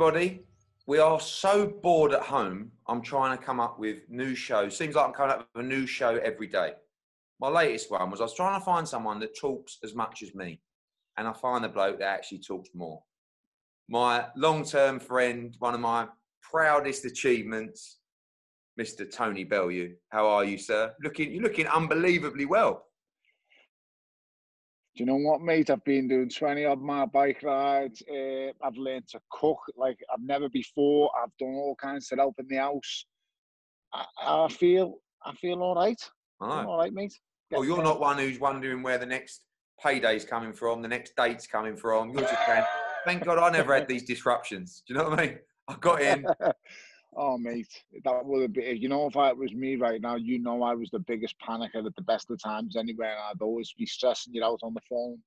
everybody. We are so bored at home. I'm trying to come up with new shows. Seems like I'm coming up with a new show every day. My latest one was I was trying to find someone that talks as much as me. And I find a bloke that actually talks more. My long-term friend, one of my proudest achievements, Mr. Tony Bellew. How are you, sir? You're looking unbelievably well. Do you know what, mate? I've been doing 20-odd mile bike rides. I've learned to cook like I've never before. I've done all kinds of help in the house. I feel all right. All right, mate. Well, you're not one who's wondering where the next payday's coming from, the next date's coming from. You're just going, thank God I never had these disruptions. Do you know what I mean? I got in. Oh, mate, that would have been, you know, if it was me right now, you know, I was the biggest panicker at the best of times anywhere. I'd always be stressing you out on the phone.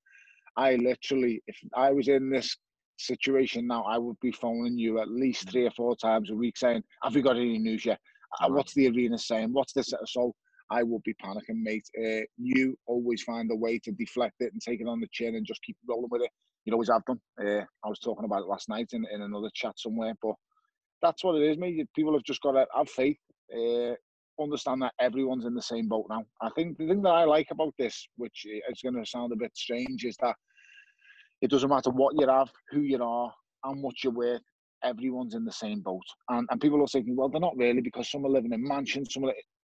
I literally, if I was in this situation now, I would be phoning you at least 3 or 4 times a week saying, have you got any news yet? What's the arena saying? What's this? So I would be panicking, mate. You always find a way to deflect it and take it on the chin and just keep rolling with it. You always have done. I was talking about it last night in another chat somewhere, but that's what it is, mate. People have just got to have faith, understand that everyone's in the same boat now. I think the thing that I like about this, which is going to sound a bit strange, is that it doesn't matter what you have, who you are, how much you're worth, everyone's in the same boat. And people are thinking, well, they're not really, because some are living in mansions,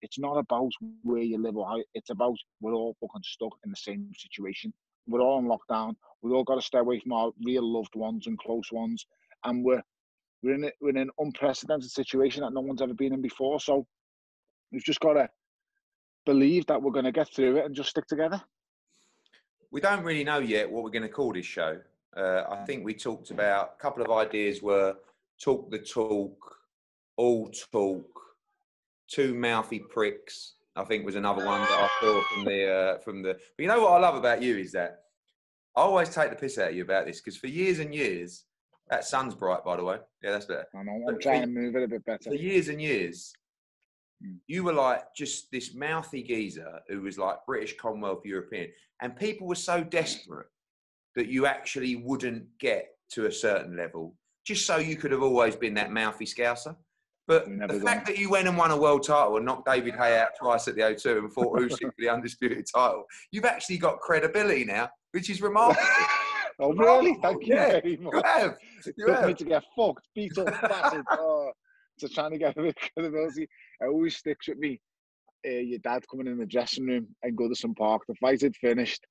it's not about where you live or how, it's about we're all fucking stuck in the same situation. We're all in lockdown. We've all got to stay away from our real loved ones and close ones. And we're in an unprecedented situation that no one's ever been in before. So we've just got to believe that we're going to get through it and just stick together. We don't really know yet what we're going to call this show. I think we talked about a couple of ideas were talk the talk, all talk, two mouthy pricks, I think was another one that I saw from the. But you know what I love about you is that I always take the piss out of you about this, because for years and years, that sun's bright, by the way. Yeah, that's better. I know, I'm trying to move it a bit better. For years and years, you were like just this mouthy geezer who was like British, Commonwealth, European. And people were so desperate that you actually wouldn't get to a certain level, just so you could have always been that mouthy scouser. But the fact that you went and won a world title and knocked David Hay out twice at the O2 and fought Usyk for the undisputed title, you've actually got credibility now, which is remarkable. Oh, really? Thank you very much. You have. You took me to get fucked, beat up, battered. So trying to get a bit of credibility. It always sticks with me. Your dad coming in the dressing room in Goodison Park. The fight had finished.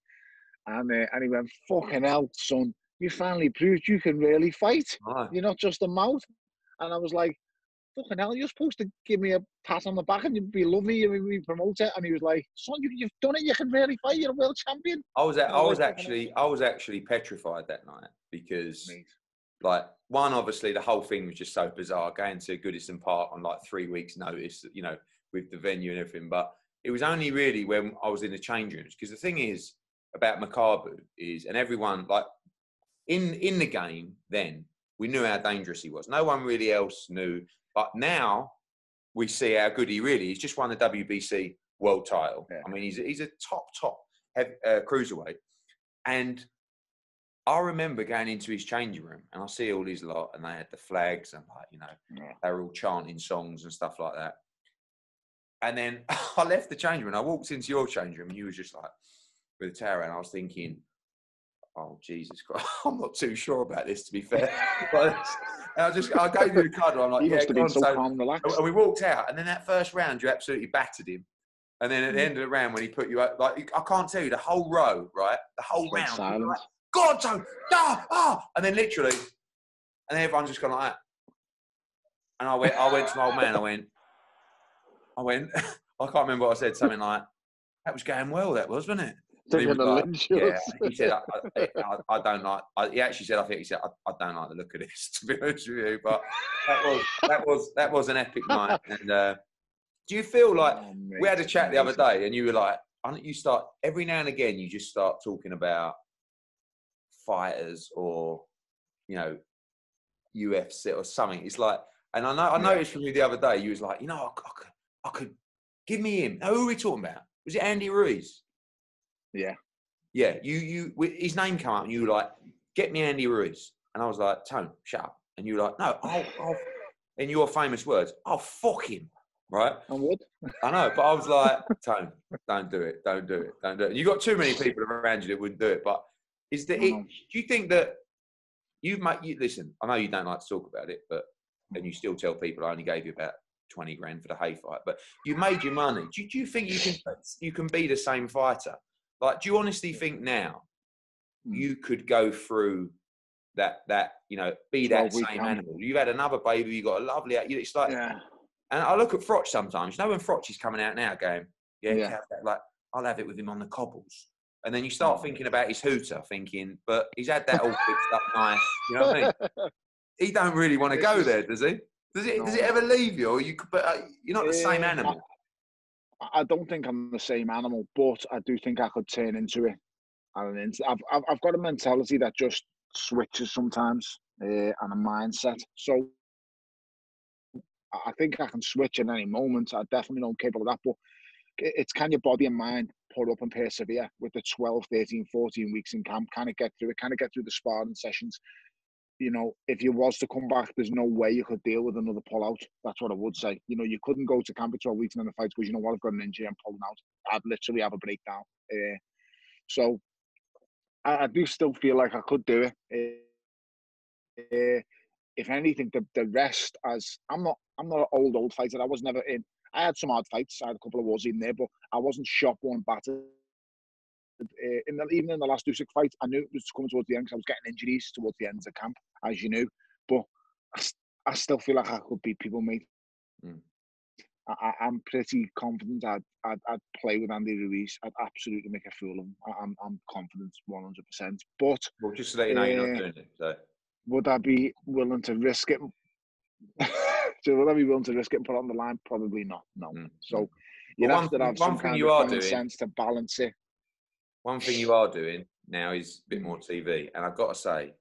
And he went, fucking hell, son. You finally proved you can really fight. Right. You're not just a mouth. And I was like, fucking hell, you're supposed to give me a pat on the back and you'd be lovely and we promote it. And he was like, son, you've done it. You can really fight. You're a world champion. I was actually petrified that night because, like, one, obviously the whole thing was just so bizarre, going to Goodison Park on like 3 weeks' notice, you know, with the venue and everything. But it was only really when I was in the change rooms, because the thing is about Makabu is, and everyone, like, in the game then, we knew how dangerous he was. No one really else knew. But now we see how good he really is. He's just won the WBC world title. Yeah. I mean, he's a top cruiserweight. And I remember going into his changing room and I see all these lot and they had the flags and, like, you know, they were all chanting songs and stuff like that. And then I left the changing room. I walked into your changing room and you were just like with a tower, and I was thinking, oh, Jesus Christ, I'm not too sure about this, to be fair. But I gave you the card. I'm like, must have been so calm and relaxed. And we walked out, and then that first round, you absolutely battered him. And then at the end of the round, when he put you up, like, I can't tell you, the whole row, right? The whole round. Silence. Like, God, so, and then literally, and then everyone's just gone like that. And I went to my old man, I went, I can't remember what I said, something like, that was going well, that was, wasn't it? He was like, yeah, he said, I don't like. He actually said, I don't like the look of this, to be honest with you. But that was an epic night. And do you feel like we had a chat the other day, and you were like, you start every now and again, you just start talking about fighters or, you know, UFC or something. It's like, and I noticed from you the other day, you was like, you know, I could give me him. Now, who are we talking about? Was it Andy Ruiz? Yeah. Yeah, his name came up and you were like, get me Andy Ruiz. And I was like, Tone, shut up. And you're like, no, in your famous words, I'll fuck him, right? I would. I know, but I was like, Tone, don't do it, don't do it, don't do it. You got too many people around you that wouldn't do it. But do you think that listen, I know you don't like to talk about it, but and you still tell people I only gave you about 20 grand for the hay fight, but you made your money. Do you think you can be the same fighter? Like, do you honestly think now you could go through that be that same animal? You've had another baby, you got a lovely. It's like, and I look at Froch sometimes. You know when Froch is coming out now, going, like I'll have it with him on the cobbles, and then you start thinking about his hooter, thinking, but he's had that all fixed up nice. You know what I mean? He don't really want to go there, does he? Does it ever leave you, or but you're not the same animal? I don't think I'm the same animal, but I do think I could turn into it. I've got a mentality that just switches sometimes, and a mindset. So I think I can switch at any moment. I definitely don't capable of that, but it's can your body and mind put up and persevere with the 12, 13, 14 weeks in camp, kind of get through the sparring sessions. You know, if you was to come back, there's no way you could deal with another pull-out. That's what I would say. You know, you couldn't go to camp for 12 weeks and then the fight because, you know what, I've got an injury, I'm pulling out. I'd literally have a breakdown. So I do still feel like I could do it. If anything, the rest, as I'm not an old fighter. I was never in. I had some hard fights. I had a couple of wars in there, but I wasn't shot one battered. Even in the last Usyk fight, I knew it was coming towards the end because I was getting injuries towards the end of the camp, as you knew. But I still feel like I could beat people, mate. I'm pretty confident I'd play with Andy Ruiz. I'd absolutely make a fool of him. I'm confident 100%. But well, just to let you know, you're not doing it. So would I be willing to risk it? Would I be willing to risk it and put it on the line? Probably not. No. So you'd have to have some kind of common sense to balance it. One thing you are doing now is a bit more TV. And I've got to say,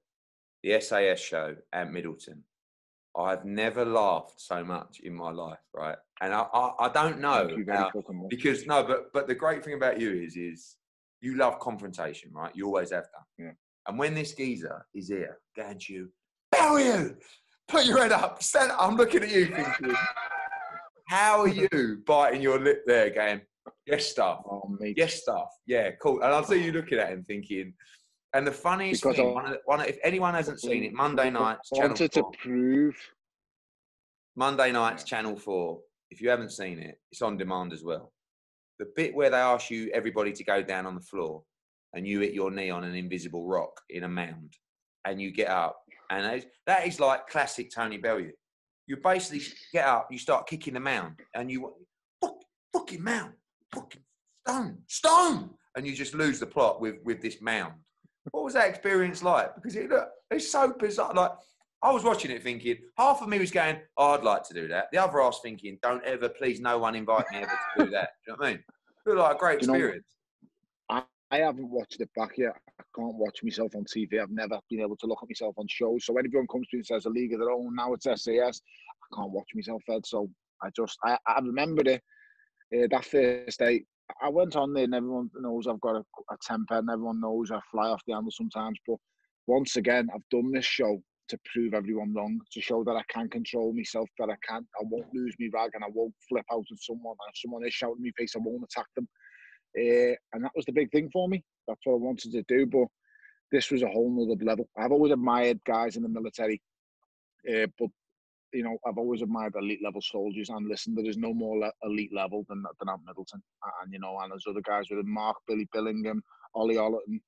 the SAS show at Middleton, I've never laughed so much in my life, right? And I don't know because but the great thing about you is you love confrontation, right? You always have done. Yeah. And when this geezer is here, going to you, Bellew, put your head up, stand up. I'm looking at you thinking, how are you biting your lip there, going, yes, stuff. Oh, yes, stuff. Yeah, cool. And I'll see you looking at him thinking, and the funniest thing, if anyone hasn't seen it, Monday nights, Channel 4. To prove. Monday nights, Channel 4. If you haven't seen it, it's on demand as well. The bit where they ask you, everybody to go down on the floor, and you hit your knee on an invisible rock in a mound, and you get up, and that is like classic Tony Bellew. You basically get up, you start kicking the mound, and you fucking mound, fucking stone, and you just lose the plot with this mound. What was that experience like? Because it's so bizarre. Like, I was watching it thinking, half of me was going, oh, I'd like to do that. The other half thinking, don't ever, please, no one invite me ever to do that. Do you know what I mean? It looked like a great experience. I haven't watched it back yet. I can't watch myself on TV. I've never been able to look at myself on shows. So when everyone comes to me and says a league of their own, now it's SAS, I can't watch myself, Ed. So I remembered it that first day. I went on there and everyone knows I've got a temper and everyone knows I fly off the handle sometimes. But once again, I've done this show to prove everyone wrong, to show that I can control myself, that I won't lose me rag and I won't flip out at someone. And if someone is shouting in my face, I won't attack them. And that was the big thing for me. That's what I wanted to do. But this was a whole nother level. I've always admired guys in the military, but you know, I've always admired elite level soldiers. And listen, there is no more elite level than at Middleton. And you know, and there's other guys with Mark, Billy Billingham, Ollie Ollerton,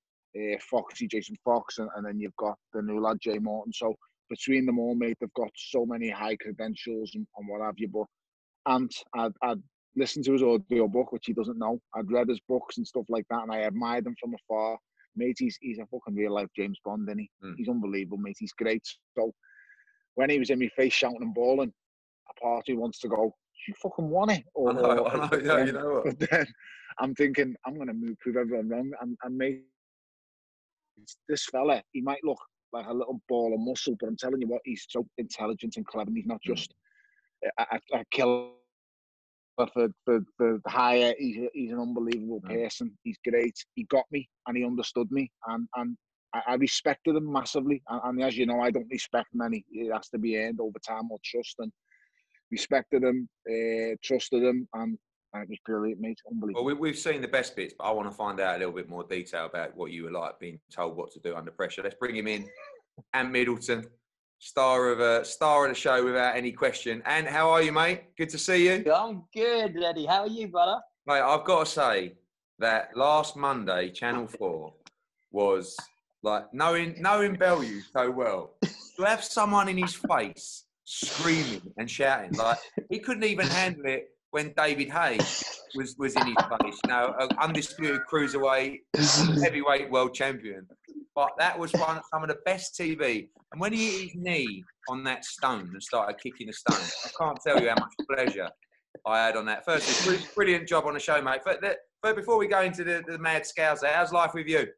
Foxy, Jason Fox, and then you've got the new lad Jay Morton. So between them all, mate, they've got so many high credentials and what have you. But I'd listened to his audio book, which he doesn't know. I'd read his books and stuff like that, and I admired him from afar. Mate, he's a fucking real life James Bond, isn't he? He's unbelievable, mate. He's great. So when he was in my face shouting and bawling, a part of me wants to go, you fucking won it. I know, yeah, you know what? But then I'm thinking, I'm going to prove everyone wrong. And mate, this fella, he might look like a little ball of muscle, but I'm telling you what, he's so intelligent and clever. And he's not just a killer for the hire. He's an unbelievable person. He's great. He got me and he understood me. And I respected him massively. And as you know, I don't respect many. It has to be earned over time or trust. And respected him, trusted him, and it was brilliant, mate. Unbelievable. Well, we've seen the best bits, but I want to find out a little bit more detail about what you were like being told what to do under pressure. Let's bring him in. And Middleton, star of the show without any question. And how are you, mate? Good to see you. I'm good, Eddie. How are you, brother? Mate, I've got to say that last Monday, Channel 4 was like knowing Bellew so well. To have someone in his face screaming and shouting, like he couldn't even handle it when David Hayes was in his face. You know, an undisputed cruiserweight, heavyweight world champion. But that was some of the best TV. And when he hit his knee on that stone and started kicking the stone, I can't tell you how much pleasure I had on that. Firstly, brilliant job on the show, mate. But before we go into the mad scouts, how's life with you?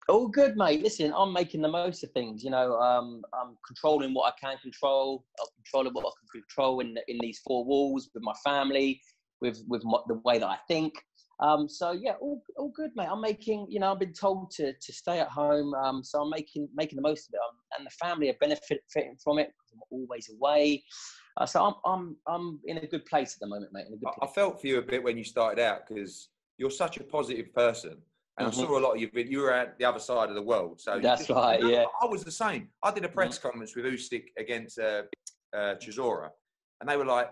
All good, mate. Listen, I'm making the most of things. You know, I'm controlling what I can control. I'm controlling what I can control in these four walls with my family, with the way that I think. So yeah, all good, mate. I'm making, you know, I've been told to stay at home. So I'm making the most of it. And the family are benefiting from it because I'm always away. So I'm in a good place at the moment, mate. I felt for you a bit when you started out because you're such a positive person. And I saw a lot of you were at the other side of the world. So that's right, yeah. I was the same. I did a press conference with Usyk against Chisora. And they were like,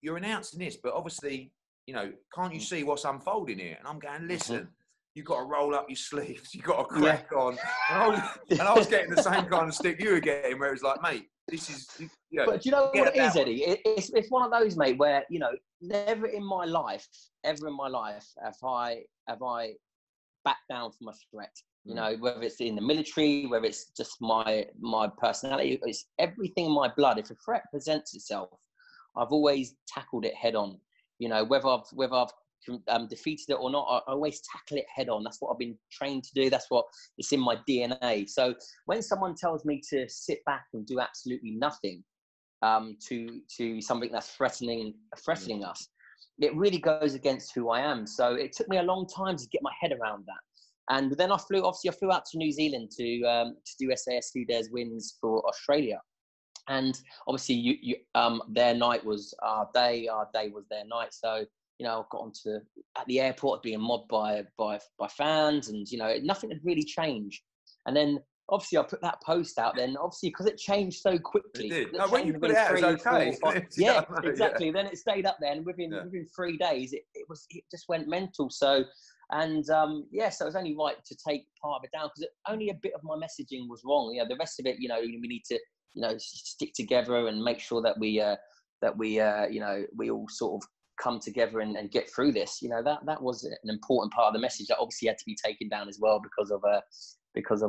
you're announcing this, but obviously, you know, can't you see what's unfolding here? And I'm going, listen, you've got to roll up your sleeves. You've got to crack on. And I was getting the same kind of stick you were getting, where it was like, mate, this is... You know, but do you know what it is, Eddie? It's one of those, mate, where, you know, never in my life, ever in my life, have I back down from a threat. You know, whether it's in the military, whether it's just my personality, it's everything in my blood. If a threat presents itself, I've always tackled it head on. You know, whether I've defeated it or not, I always tackle it head on. That's what I've been trained to do. That's what it's in my DNA. So when someone tells me to sit back and do absolutely nothing to something that's threatening us, it really goes against who I am. So it took me a long time to get my head around that. And then I flew out to New Zealand to do SAS Leaders Wins for Australia. And obviously their night was our day was their night. So, you know, I got at the airport being mobbed by fans, and, you know, nothing had really changed. And then obviously I put that post out then, obviously, because it changed so quickly. It did. No, when you put it out, it was okay. Yeah, exactly. Yeah. Then it stayed up there, and within 3 days, it just went mental. So, and so it was only right to take part of it down, because only a bit of my messaging was wrong. You know, the rest of it, you know, we need to, you know, stick together and make sure that we you know, we all sort of come together and get through this. You know, that was an important part of the message that obviously had to be taken down as well because of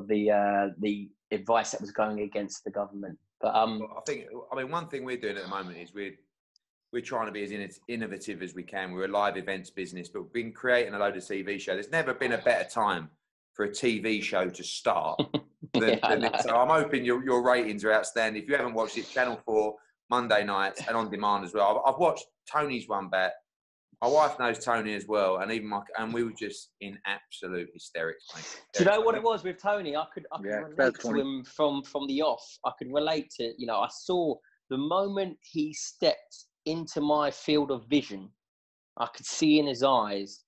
the advice that was going against the government. But I mean, one thing we're doing at the moment is we're trying to be as innovative as we can. We're a live events business, but we've been creating a load of TV shows. There's never been a better time for a TV show to start than this. So I'm hoping your ratings are outstanding. If you haven't watched it, Channel 4, Monday nights, and on demand as well. I've watched Tony's one back. My wife knows Tony as well, and we were just in absolute hysterics, mate. Do you know what it was with Tony? I could relate to him from the off. I could relate to, you know, I saw the moment he stepped into my field of vision, I could see in his eyes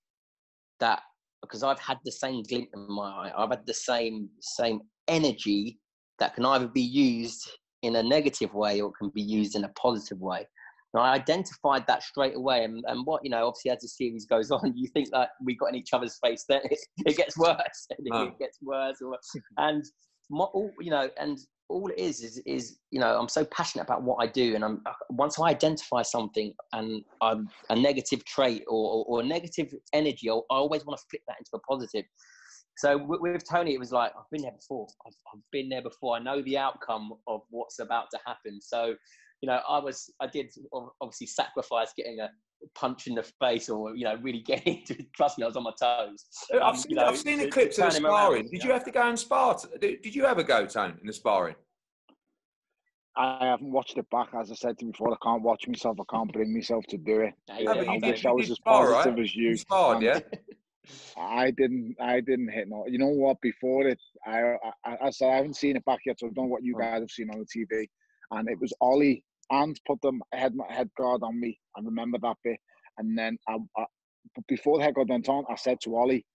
that, because I've had the same glint in my eye, I've had the same energy that can either be used in a negative way or can be used in a positive way. And I identified that straight away. And what, you know, obviously as the series goes on, you think that we got in each other's face, then it gets worse. It gets worse. And you know, and all it is, you know, I'm so passionate about what I do. And once I identify something and I'm a negative trait or a negative energy, I always want to flip that into a positive. So with Tony, it was like, I've been there before. I've been there before. I know the outcome of what's about to happen. So, you know, I did obviously sacrifice getting a punch in the face, or, you know, really getting into, trust me, I was on my toes. I've seen the clips of the sparring. Did you have to go and spar? Did you ever go, Tony, in the sparring? I haven't watched it back. As I said to you before, I can't watch myself. I can't bring myself to do it. No, but I wish I was as positive as you. You sparred, yeah? I didn't hit no. You know what? Before it, I said I haven't seen it back yet, so I don't know what you guys have seen on the TV. And it was Ollie and put the head guard on me. I remember that bit. And then but before the head guard went on, I said to Ollie,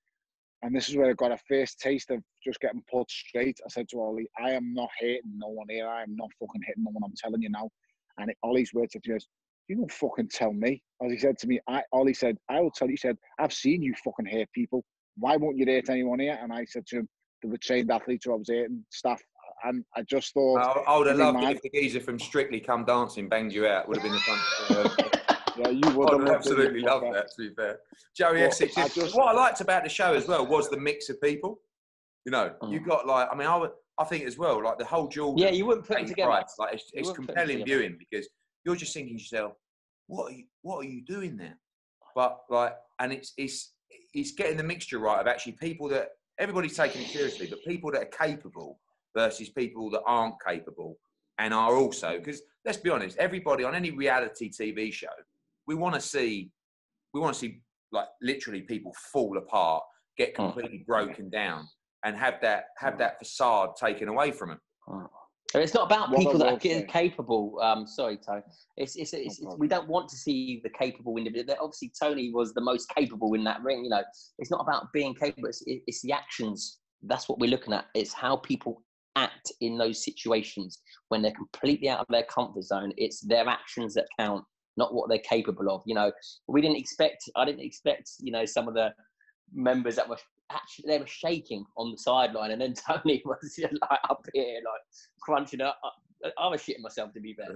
and this is where I got a first taste of just getting put straight. I said to Ollie, I am not hitting no one here. I am not fucking hitting no one. I'm telling you now. And Ollie's words to me, you don't fucking tell me. As he said to me, Ollie said, I will tell you. He said, I've seen you fucking hurt people. Why won't you hurt anyone here? And I said to him, they were trained athletes who I was hitting, staff. And I just thought, I would have loved it if the geezer from Strictly Come Dancing banged you out. Would have been the fun. Yeah, you would have absolutely loved that, to be fair. Joey Essex. What I liked about the show as well was the mix of people. You know, you got like, I mean, I think as well, like the whole Jordan. Yeah, you wouldn't put it together. Price, like it's compelling viewing because you're just thinking to yourself, what are you doing there? But like, and it's getting the mixture right of actually people that everybody's taking it seriously, but people that are capable versus people that aren't capable and are also, because let's be honest, everybody on any reality TV show, we want to see like literally people fall apart, get completely broken down, and have that facade taken away from them. It's not about people that are capable. Sorry, Tony. It's we don't want to see the capable individual. Obviously, Tony was the most capable in that ring. You know, it's not about being capable. It's the actions. That's what we're looking at. It's how people act in those situations when they're completely out of their comfort zone. It's their actions that count, not what they're capable of. You know, I didn't expect, you know, some of the members that were actually, they were shaking on the sideline, and then Tony was like up here, like crunching up. I was shitting myself, to be fair.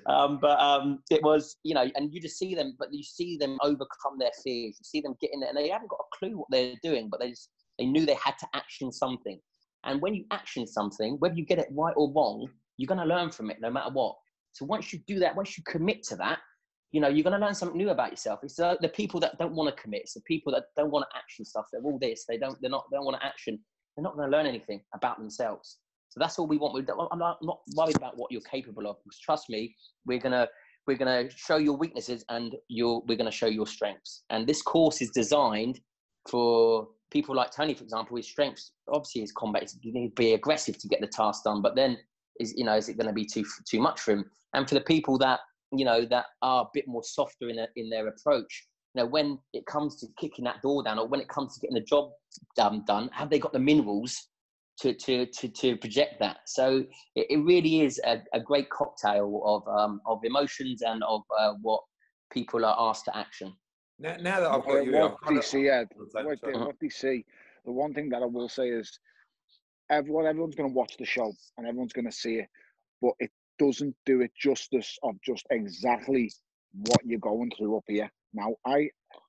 But it was, you know, and you just see them, but you see them overcome their fears. You see them getting there, and they haven't got a clue what they're doing, but they knew they had to action something. And when you action something, whether you get it right or wrong, you're going to learn from it no matter what. So once you do that, once you commit to that, you know, you're going to learn something new about yourself. It's the people that don't want to commit. It's the people that don't want to action stuff. They're all this. They don't want to action. They're not going to learn anything about themselves. So that's all we want. I'm not worried about what you're capable of. Because trust me, we're gonna show your weaknesses and we're gonna show your strengths. And this course is designed for people like Tony, for example. His strengths obviously is combat. You need to be aggressive to get the task done. But then is it going to be too much for him? And for the people that, you know, that are a bit more softer in their approach, you know, when it comes to kicking that door down, or when it comes to getting the job done, have they got the minerals to project that? So it really is a great cocktail of emotions and of what people are asked to action. Now that I've got you, what they see, the one thing that I will say is everyone's going to watch the show and everyone's going to see it, but it doesn't do it justice of just exactly what you're going through up here. Now,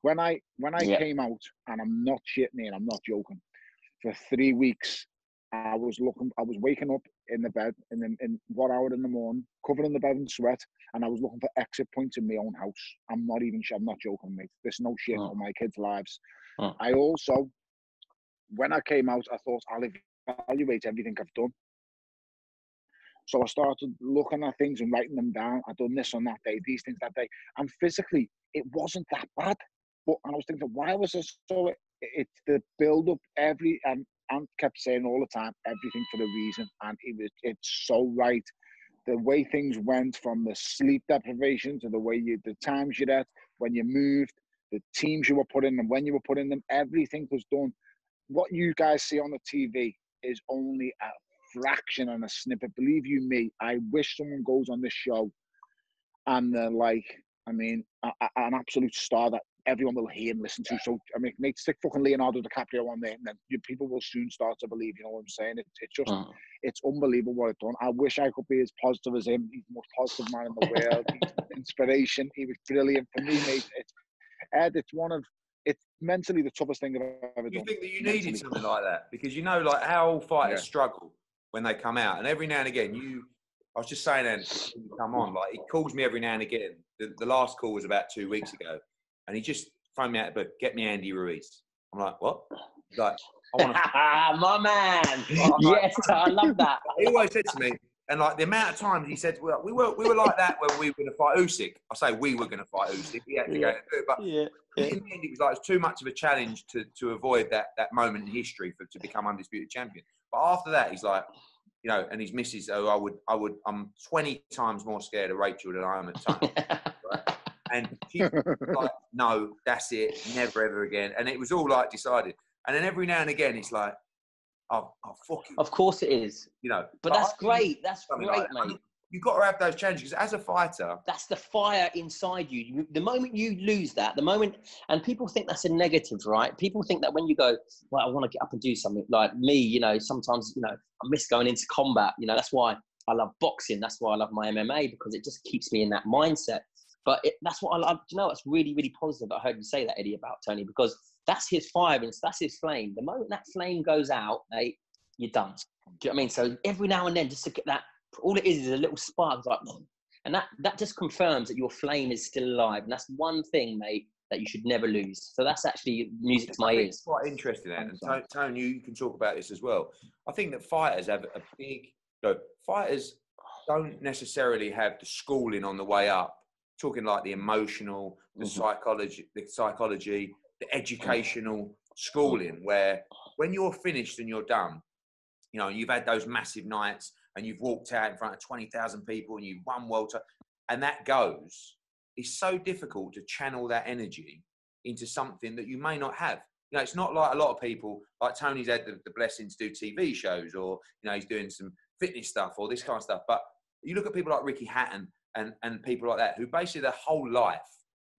when I came out, and I'm not shitting here, I'm not joking, for 3 weeks, I was waking up in the bed in 1 hour in the morning, covered in the bed in sweat, and I was looking for exit points in my own house. I'm not joking, mate. There's no shit on my kids' lives. I also, when I came out, I thought I'll evaluate everything I've done. So I started looking at things and writing them down. I've done this on that day, these things that day. And physically, it wasn't that bad. But I was thinking, why was it so? It's the build-up, and kept saying all the time, everything for a reason. And it's so right. The way things went, from the sleep deprivation to the times you're at, when you moved, the teams you were put in and when you were put in them, everything was done. What you guys see on the TV is only a fraction and a snippet. Believe you me, I wish someone goes on this show and they're like, I mean, an absolute star that everyone will hear and listen to. So, I mean, mate, stick fucking Leonardo DiCaprio on there, and then people will soon start to believe, you know what I'm saying? It's just, it's unbelievable what it's done. I wish I could be as positive as him. He's the most positive man in the world. He's an inspiration. He was brilliant. For me, mate, it's mentally the toughest thing I've ever done. You think that you needed something like that? Because you know, like, how all fighters struggle when they come out. And every now and again, I was just saying, then, come on, like, he calls me every now and again. The last call was about 2 weeks ago. And he just phoned me out, but get me Andy Ruiz. I'm like, what? He's like, I want to. My man. Yes, I love that. He always said to me, And like the amount of times he said, well, we were like that when we were going to fight Usyk. I say we were going to fight Usyk. He had to go and do it. But in the end, it was like, it was too much of a challenge to avoid that moment in history to become undisputed champion. But after that, he's like, you know, and his missus, I'm 20 times more scared of Rachel than I am at Tony. Right? And she's like, no, that's it. Never, ever again. And it was all like decided. And then every now and again, it's like, oh, fuck it. Of course it is. You know, but that's great. That's great, like mate. I mean, you've got to have those challenges as a fighter. That's the fire inside you. The moment you lose that, and people think that's a negative, right? People think that when you go, well, I want to get up and do something, like me, you know, sometimes, you know, I miss going into combat. You know, that's why I love boxing. That's why I love my MMA, because it just keeps me in that mindset. But that's what I love. You know, it's really, really positive. I heard you say that, Eddie, about Tony, because that's his fire and that's his flame. The moment that flame goes out, mate, you're done. Do you know what I mean? So every now and then, just to get that, all it is a little spark, like, and that just confirms that your flame is still alive. And that's one thing, mate, that you should never lose. So that's actually music to my ears. It's quite interesting, and Tony, you can talk about this as well. I think that fighters have a big. Fighters don't necessarily have the schooling on the way up. Talking like the emotional, the psychology, the educational schooling, where when you're finished and you're done, you know, you've had those massive nights and you've walked out in front of 20,000 people and you've won world title, and that goes, it's so difficult to channel that energy into something that you may not have. You know, it's not like a lot of people, like Tony's had the blessing to do TV shows, or, you know, he's doing some fitness stuff or this kind of stuff. But you look at people like Ricky Hatton and people like that, who basically their whole life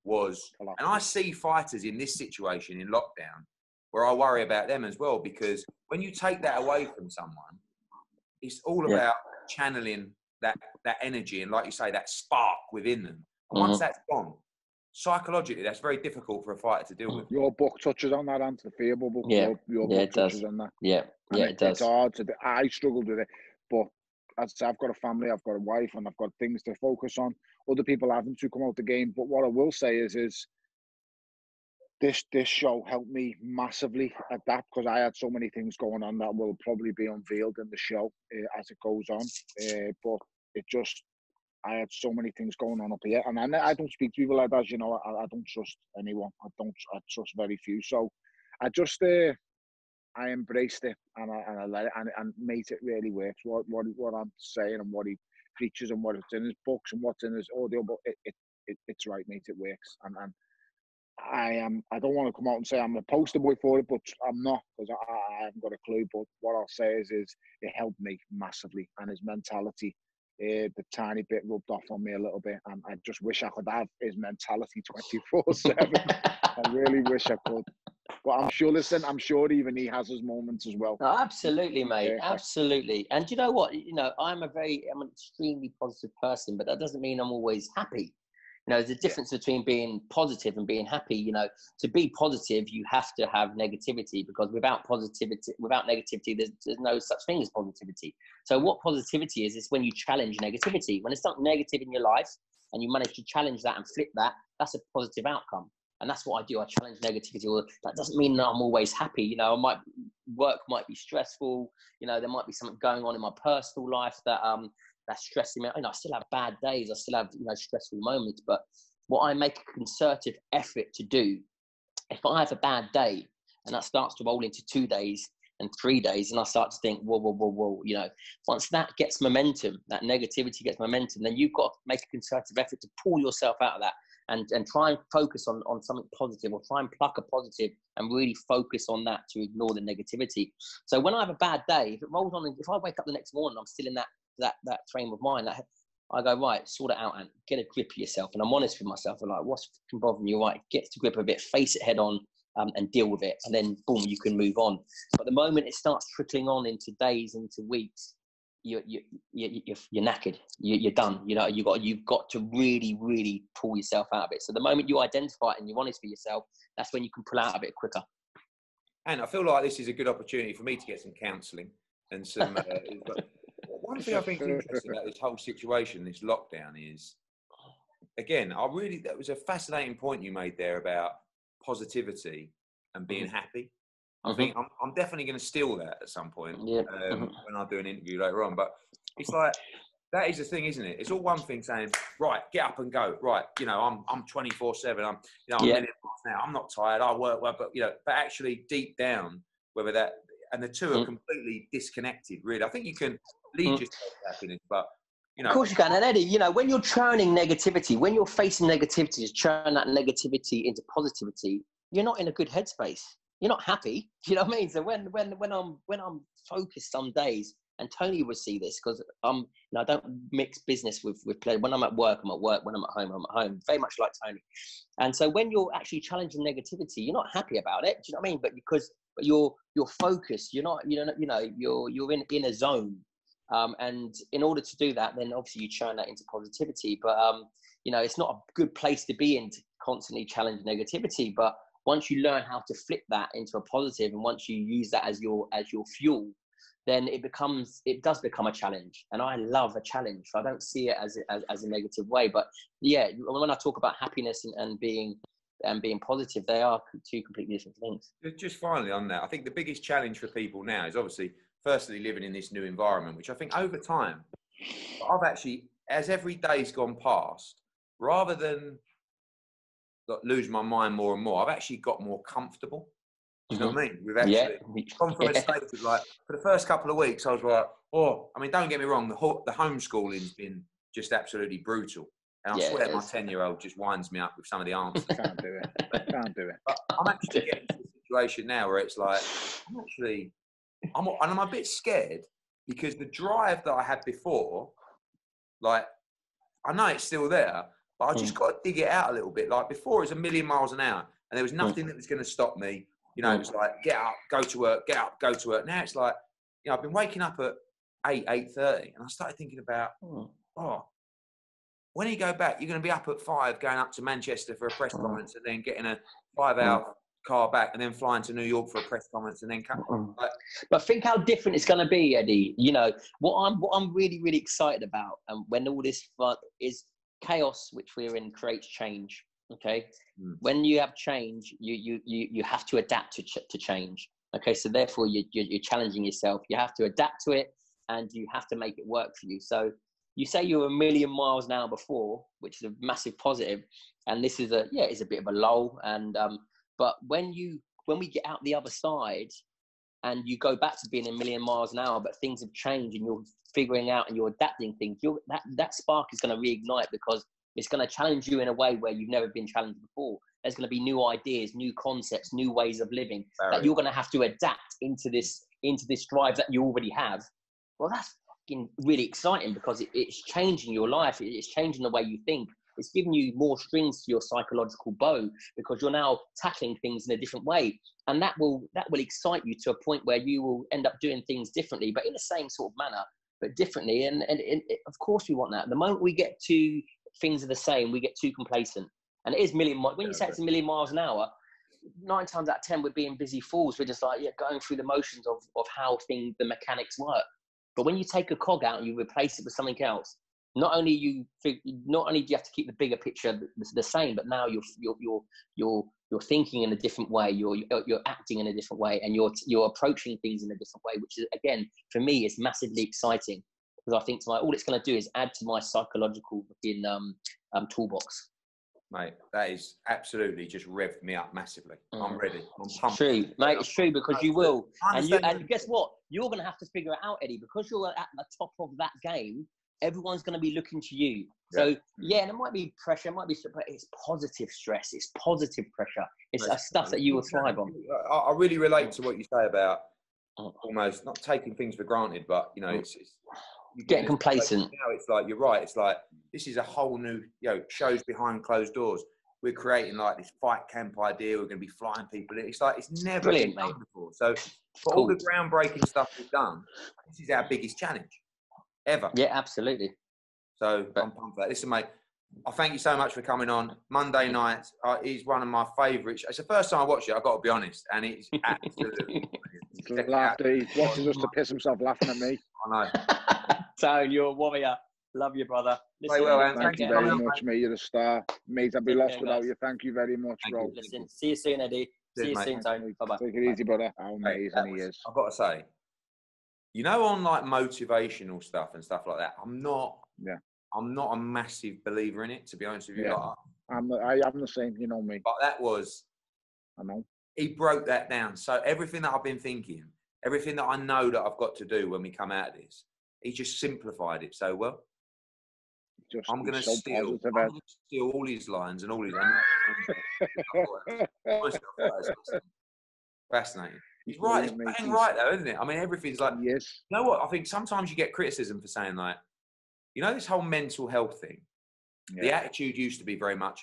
was, and I see fighters in this situation in lockdown where I worry about them as well, because when you take that away from someone, it's all about channeling that energy and, like you say, that spark within them. And once that's gone, psychologically, that's very difficult for a fighter to deal with. Your book touches on that, Ant, the Fear Bubble. Your book touches on that. It does. It's hard to do. I struggled with it, but as I say, I've got a family, I've got a wife, and I've got things to focus on. Other people haven't to come out the game. But what I will say is this show helped me massively adapt, because I had so many things going on that will probably be unveiled in the show as it goes on. But it just, I had so many things going on up here, and I don't speak to people like that. You know, I don't trust anyone. I trust very few. So I just I embraced it, and I let it, and made it really works. What I'm saying and what he preaches and what it's in his books and what's in his audio book, it's right, mate. It works, and I don't want to come out and say I'm a poster boy for it, but I'm not, because I haven't got a clue. But what I'll say is it helped me massively, and his mentality, the tiny bit rubbed off on me a little bit, and I just wish I could have his mentality 24/7. I really wish I could. But I'm sure even he has his moments as well. No, absolutely, mate. Absolutely. And you know what? You know, I'm an extremely positive person, but that doesn't mean I'm always happy. You know, there's a difference between being positive and being happy. You know, to be positive, you have to have negativity, because without negativity, there's no such thing as positivity. So what positivity is when you challenge negativity. When it's something negative in your life and you manage to challenge that and flip that, that's a positive outcome. And that's what I do. I challenge negativity. Well, that doesn't mean that I'm always happy. You know, work might be stressful. You know, there might be something going on in my personal life that's stressing me out. You know, I still have bad days. I still have, you know, stressful moments. But what I make a concerted effort to do, if I have a bad day and that starts to roll into 2 days and 3 days, and I start to think, whoa, you know, once that gets momentum, that negativity gets momentum, then you've got to make a concerted effort to pull yourself out of that. And try and focus on something positive, or try and pluck a positive and really focus on that to ignore the negativity. So when I have a bad day, if it rolls on, if I wake up the next morning, I'm still in that frame of mind, I go, right, sort it out and get a grip of yourself. And I'm honest with myself. I'm like, what's fucking bothering you? Right, get to grip of it, face it head on, and deal with it. And then boom, you can move on. But the moment it starts trickling on into days, into weeks, you're knackered. You're done. You know, you've got to really, really pull yourself out of it. So the moment you identify it and you're honest for yourself, that's when you can pull out of it quicker. And I feel like this is a good opportunity for me to get some counselling and some. One thing I think is interesting about this whole situation, this lockdown, is, again, that was a fascinating point you made there about positivity and being happy. I think I'm definitely going to steal that at some point when I do an interview later on. But it's like, that is the thing, isn't it? It's all one thing saying, right, get up and go. Right, you know, I'm 24/7. I'm a million miles now. I'm not tired. I work well, but but actually deep down, whether that and the two are completely disconnected. Really, I think you can lead yourself to happiness, but of course you can. And Eddie, you know, when you're churning negativity, when you're facing negativity, to churn that negativity into positivity, you're not in a good headspace. You're not happy. Do you know what I mean? So when I'm focused some days, and Tony will see this because you know, I don't mix business with play. When I'm at work, I'm at work. When I'm at home. Very much like Tony. And so when you're actually challenging negativity, you're not happy about it. Do you know what I mean? But you're focused. You're not. You're in a zone. And in order to do that, then obviously you churn that into positivity. But you know, it's not a good place to be in to constantly challenge negativity. But once you learn how to flip that into a positive, and once you use that as your fuel, then it does become a challenge. And I love a challenge. So I don't see it as a negative way. But yeah, when I talk about happiness and being positive, they are two completely different things. Just finally on that, I think the biggest challenge for people now is obviously, firstly, living in this new environment, which I think over time, I've actually, as every day's gone past, rather than lose my mind more and more, I've actually got more comfortable. Do you know what I mean? We've actually gone from a state of like, for the first couple of weeks, I was like, oh, I mean, don't get me wrong, the homeschooling has been just absolutely brutal. And I swear my 10-year-old just winds me up with some of the answers. Can't do it. Can't do it. But I'm actually getting to a situation now where it's like, I'm a bit scared because the drive that I had before, like, I know it's still there, but I just got to dig it out a little bit. Like before, it was 1,000,000 miles an hour and there was nothing that was going to stop me. You know, it was like, get up, go to work, get up, go to work. Now it's like, you know, I've been waking up at 8:30 and I started thinking about, when you go back, you're going to be up at 5, going up to Manchester for a press conference and then getting a 5-hour car back and then flying to New York for a press conference and then come. But think how different it's going to be, Eddie. You know, what I'm really, really excited about, and when all this fun is chaos, which we're in, creates change. Okay, when you have change, you have to adapt to change. Okay, so therefore you're challenging yourself. You have to adapt to it, and you have to make it work for you. So you say you were 1,000,000 miles an hour before, which is a massive positive, and this is it's a bit of a lull. And but when we get out the other side, and you go back to being 1,000,000 miles an hour, but things have changed, and you're figuring out and you're adapting things, that spark is going to reignite because it's going to challenge you in a way where you've never been challenged before. There's going to be new ideas, new concepts, new ways of living that you're going to have to adapt into this drive that you already have. Well, that's fucking really exciting because it's changing your life. It's changing the way you think. It's giving you more strings to your psychological bow because you're now tackling things in a different way. And that will excite you to a point where you will end up doing things differently, but in the same sort of manner, but differently. And of course we want that. The moment we get to things are the same, we get too complacent. And it is when you say it's 1,000,000 miles an hour, 9 times out of 10 we're being busy fools. We're just like going through the motions of how the mechanics work. But when you take a cog out and you replace it with something else, not only do you have to keep the bigger picture the same, but now you're thinking in a different way, you're acting in a different way, and you're approaching things in a different way, which is, again, for me, is massively exciting. Because I think all it's going to do is add to my psychological toolbox. Mate, that is absolutely just revved me up massively. I'm ready. I'm pumped. True, mate. It's true because you will. And guess what? You're going to have to figure it out, Eddie, because you're at the top of that game. Everyone's going to be looking to you. So and it might be pressure, but it's positive stress. It's positive pressure. It's stuff that you will thrive on. I really relate to what you say about almost not taking things for granted, but you know, it's getting complacent. Now it's like, you're right. It's like, this is a whole new, shows behind closed doors. We're creating like this fight camp idea. We're going to be flying people in. It's like, it's never been done before. So for all the groundbreaking stuff we've done, this is our biggest challenge ever. Yeah, absolutely. So I'm pumped for that. Listen, mate, I thank you so much for coming on. Monday night is one of my favourites. It's the first time I watched it, I've got to be honest. And it's absolutely brilliant. He watches us to piss himself laughing at me. I know. Tone, you're a warrior. Love you, brother. Listen, well, man. Thank you very much, mate. You're a star. Mate, I'd be lost without you. Thank you very much, bro. Listen, see you soon, Eddie. See you soon, Tony. Bye-bye. Take it easy, brother. How amazing he is. I've got to say, you know, on like motivational stuff and stuff like that, I'm not a massive believer in it, to be honest with you. Yeah. Like, I'm the same, you know me. But that was, I know. He broke that down. So everything that I've been thinking, everything that I know that I've got to do when we come out of this, he just simplified it so well. I'm going to steal all his lines and all his... Fascinating. He's right. He's bang right, though, isn't it? I mean, everything's like... Yes. You know what? I think sometimes you get criticism for saying, like, you know, this whole mental health thing, the attitude used to be very much,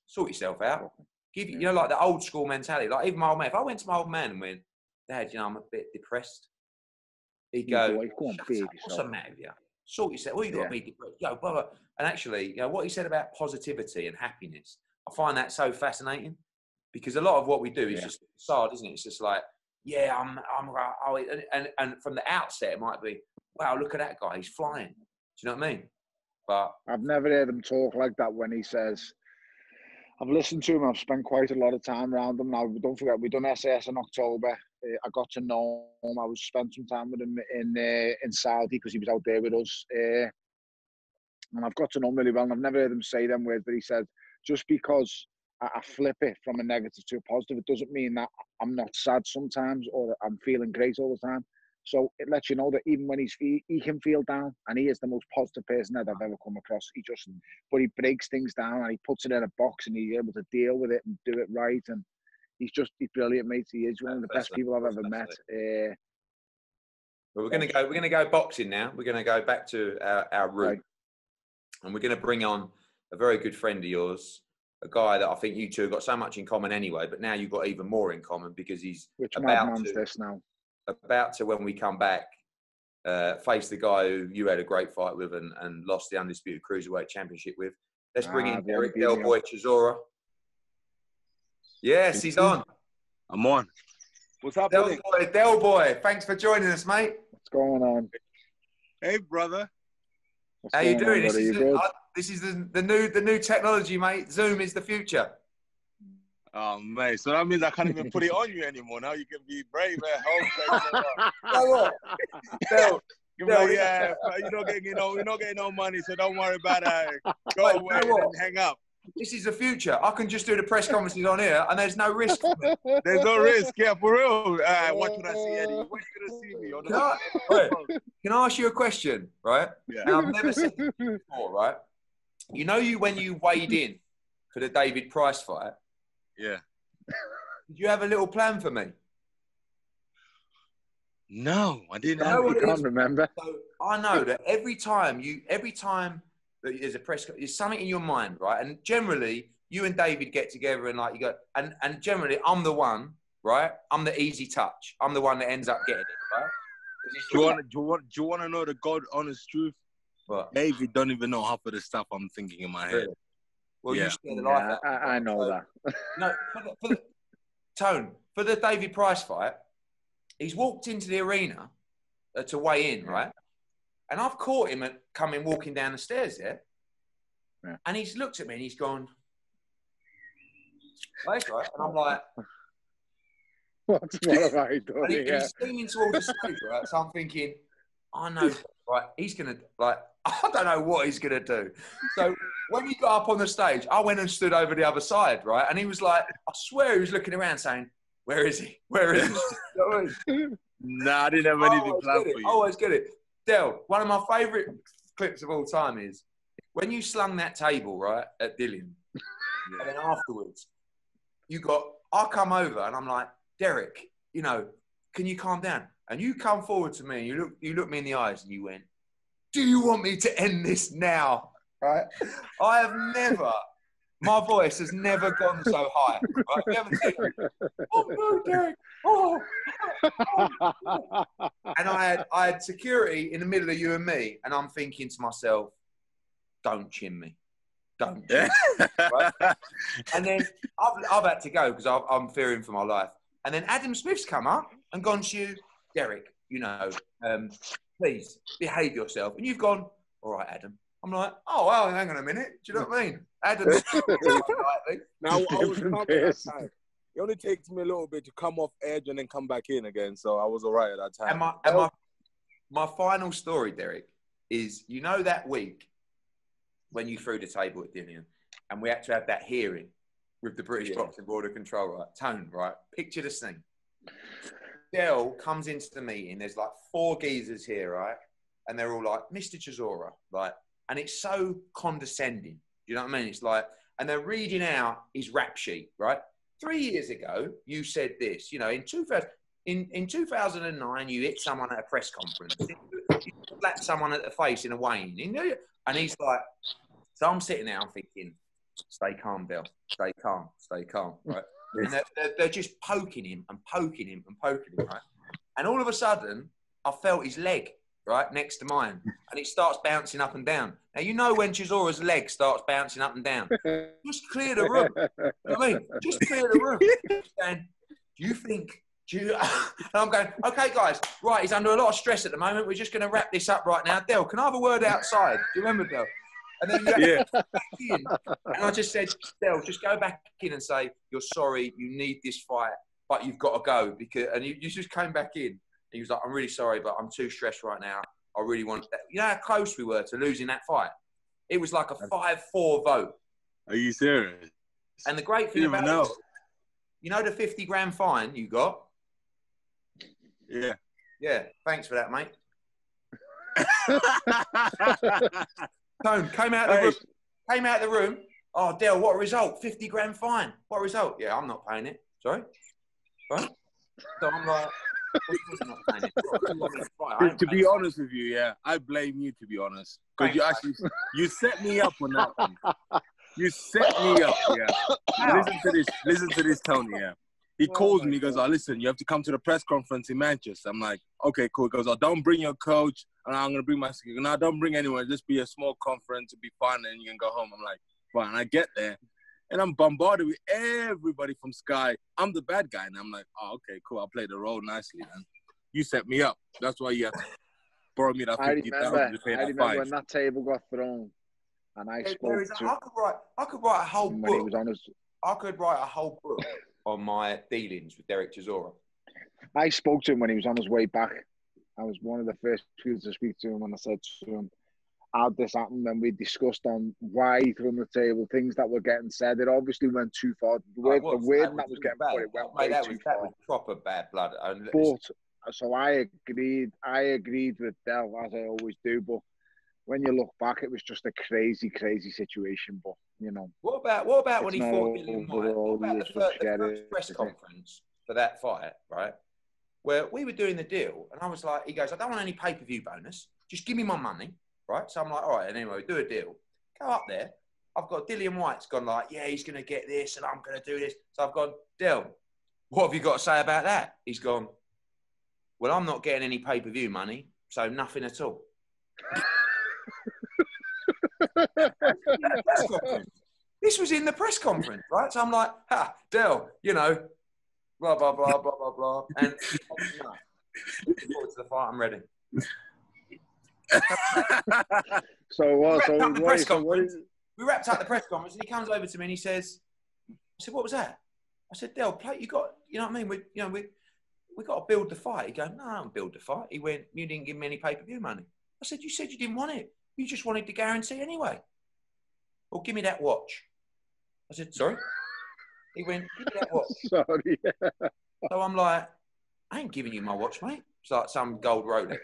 sort yourself out. Give you know, like the old school mentality. Like, even my old man, if I went to my old man and went, Dad, you know, I'm a bit depressed, he'd go, what's the matter with you? Sort yourself. What you got to be depressed? Yo, blah, blah. And actually, you know, what he said about positivity and happiness, I find that so fascinating, because a lot of what we do is just facade, isn't it? It's just like, and from the outset, it might be, wow, look at that guy, he's flying. Do you know what I mean? But I've never heard him talk like that when he says, I've listened to him, I've spent quite a lot of time around him. Now, don't forget, we done SAS in October. I got to know him. I spent some time with him in Saudi because he was out there with us. And I've got to know him really well. And I've never heard him say them words, but he said, just because I flip it from a negative to a positive, it doesn't mean that I'm not sad sometimes or I'm feeling great all the time. So it lets you know that even when he can feel down, and he is the most positive person that I've ever come across. But he breaks things down and he puts it in a box and he's able to deal with it and do it right. And he's brilliant, mate. He is one of the best people I've ever met. Well, we're gonna go boxing now. We're gonna go back to our route, and we're gonna bring on a very good friend of yours, a guy that I think you two have got so much in common anyway. But now you've got even more in common because he's about to, when we come back, face the guy who you had a great fight with and lost the Undisputed Cruiserweight Championship with. Let's bring in Derek Chisora. Yes, he's on. I'm on. What's up, Del Boy, thanks for joining us, mate. What's going on? Hey, brother. How you doing? This is the new technology, mate. Zoom is the future. Oh, mate. So that means I can't even put it on you anymore. Now you can be brave at home. Yeah, you're not getting no money, so don't worry about it. Go away and hang up. This is the future. I can just do the press conferences on here, and there's no risk. There's no risk, yeah, for real. What can I see, Eddie? When are you gonna see me? Can I ask you a question, right? Yeah. Now, I've never seen this before, right? You know, when you weighed in for the David Price fight. Yeah. Did you have a little plan for me? No, I didn't. I can't remember. So I know that every time that there's a there's something in your mind, right? And generally, you and David get together and like you go, and generally, I'm the one, right? I'm the easy touch. I'm the one that ends up getting it, right? Do you want to know the God honest truth? What? David don't even know half of the stuff I'm thinking in my head. Really? Well, you scared the life out. I know that. No, for the David Price fight, he's walked into the arena to weigh in, right? And I've caught him walking down the stairs there. Yeah. And he's looked at me and he's gone, that's right. And I'm like, what have I done? And he's leaning towards the stage, right? So I'm thinking, I know, right? He's going to, like, I don't know what he's going to do. So when he got up on the stage, I went and stood over the other side, right? And he was like, I swear he was looking around saying, where is he? Where is he? Nah, I didn't have anything planned for you. I always get it. Del, one of my favourite clips of all time is when you slung that table, right, at Dillian, and then afterwards, I come over and I'm like, Derek, you know, can you calm down? And you come forward to me and you look me in the eyes and you went, do you want me to end this now? Right? I have never, my voice has never gone so high. Right? You haven't seen it. Oh no, Derek. Oh. And I had security in the middle of you and me, and I'm thinking to myself, don't chin me. Don't chin me. Right? And then I've had to go because I'm fearing for my life. And then Adam Smith's come up and gone to you, Derek, you know, please behave yourself. And you've gone, all right, Adam. I'm like, oh, well, hang on a minute. Do you know what I mean? Adam's now, I was coming that time. It only takes me a little bit to come off edge and then come back in again. So I was all right at that time. my final story, Derek, is you know that week when you threw the table at Dillian and we had to have that hearing with the British Boxing Board of Control, right? Tone, right? Picture the scene. Del comes into the meeting. There's like 4 geezers here, right? And they're all like, Mr. Chisora, right? And it's so condescending. You know what I mean? It's like, and they're reading out his rap sheet, right? 3 years ago, you said this, you know, in 2009, you hit someone at a press conference. You slapped someone at the face in a weighing. And he's like, so I'm sitting there, I'm thinking, stay calm, Del. Stay calm, right? And they're just poking him and poking him and poking him, right? And all of a sudden, I felt his leg, right, next to mine. And it starts bouncing up and down. Now, you know when Chisora's leg starts bouncing up and down. Just clear the room. You know what I mean? Just clear the room. And and I'm going, okay, guys, right, he's under a lot of stress at the moment. We're just going to wrap this up right now. Del, can I have a word outside? Do you remember, Del? And then and I just said, Del, just go back in and say, you're sorry, you need this fight, but you've got to go. And you just came back in. He was like, I'm really sorry, but I'm too stressed right now. I really want that. You know how close we were to losing that fight? It was like a 5-4 vote. Are you serious? And the great thing about it, you know the 50 grand fine you got? Yeah. Yeah, thanks for that, mate. Tone came out of the room. Oh, Del, what a result? 50 grand fine. What a result? Yeah, I'm not paying it. Sorry? Right? So I'm like, to be honest with you, yeah, I blame you, to be honest. Because you set me up on that one. You set me up, yeah. Listen to this, Tony, yeah. He calls me, goes, oh, listen, you have to come to the press conference in Manchester. I'm like, okay, cool. He goes, oh, don't bring your coach. And I'm going to bring my secretary. No, don't bring anyone. Just be a small conference. It'll be fun and you can go home. I'm like, fine. I get there. And I'm bombarded with everybody from Sky. I'm the bad guy. And I'm like, oh, okay, cool. I'll play the role nicely, man. You set me up. That's why you have to borrow me that 50,000 to pay that remember when that table got thrown. And I spoke to... I could write a whole book. I could write a whole book on my dealings with Derek Chisora. I spoke to him when he was on his way back. I was one of the first people to speak to him, and I said to him, how'd this happen? And we discussed on why he threw on the table, things that were getting said. It obviously went too far. The word that was getting put, it went way too far. That was proper bad blood. But, so I agreed with Del, as I always do, but when you look back, it was just a crazy, crazy situation. But, you know. What about when he fought Dillian Whyte? What about the first press conference for that fight, right? Where we were doing the deal, and I was like, he goes, I don't want any pay-per-view bonus. Just give me my money, right? So I'm like, all right, and anyway, we do a deal. Go up there. I've got Dillian Whyte's gone like, yeah, he's going to get this, and I'm going to do this. So I've gone, Del, what have you got to say about that? He's gone, well, I'm not getting any pay-per-view money, so nothing at all. This was in the press conference, right? So I'm like, Del, you know, blah, blah, blah, blah, blah, blah. And looking forward to the fight, I'm ready. We wrapped up the press conference and he comes over to me and he says, I said, what was that? I said, Del, you got, you know what I mean? We got to build the fight. He goes, no, I don't build the fight. He went, you didn't give me any pay-per-view money. I said, you said you didn't want it. You just wanted the guarantee anyway. Well, give me that watch. I said, sorry? He went, give me that watch. Sorry. So I'm like, I ain't giving you my watch, mate. It's like some gold Rolex.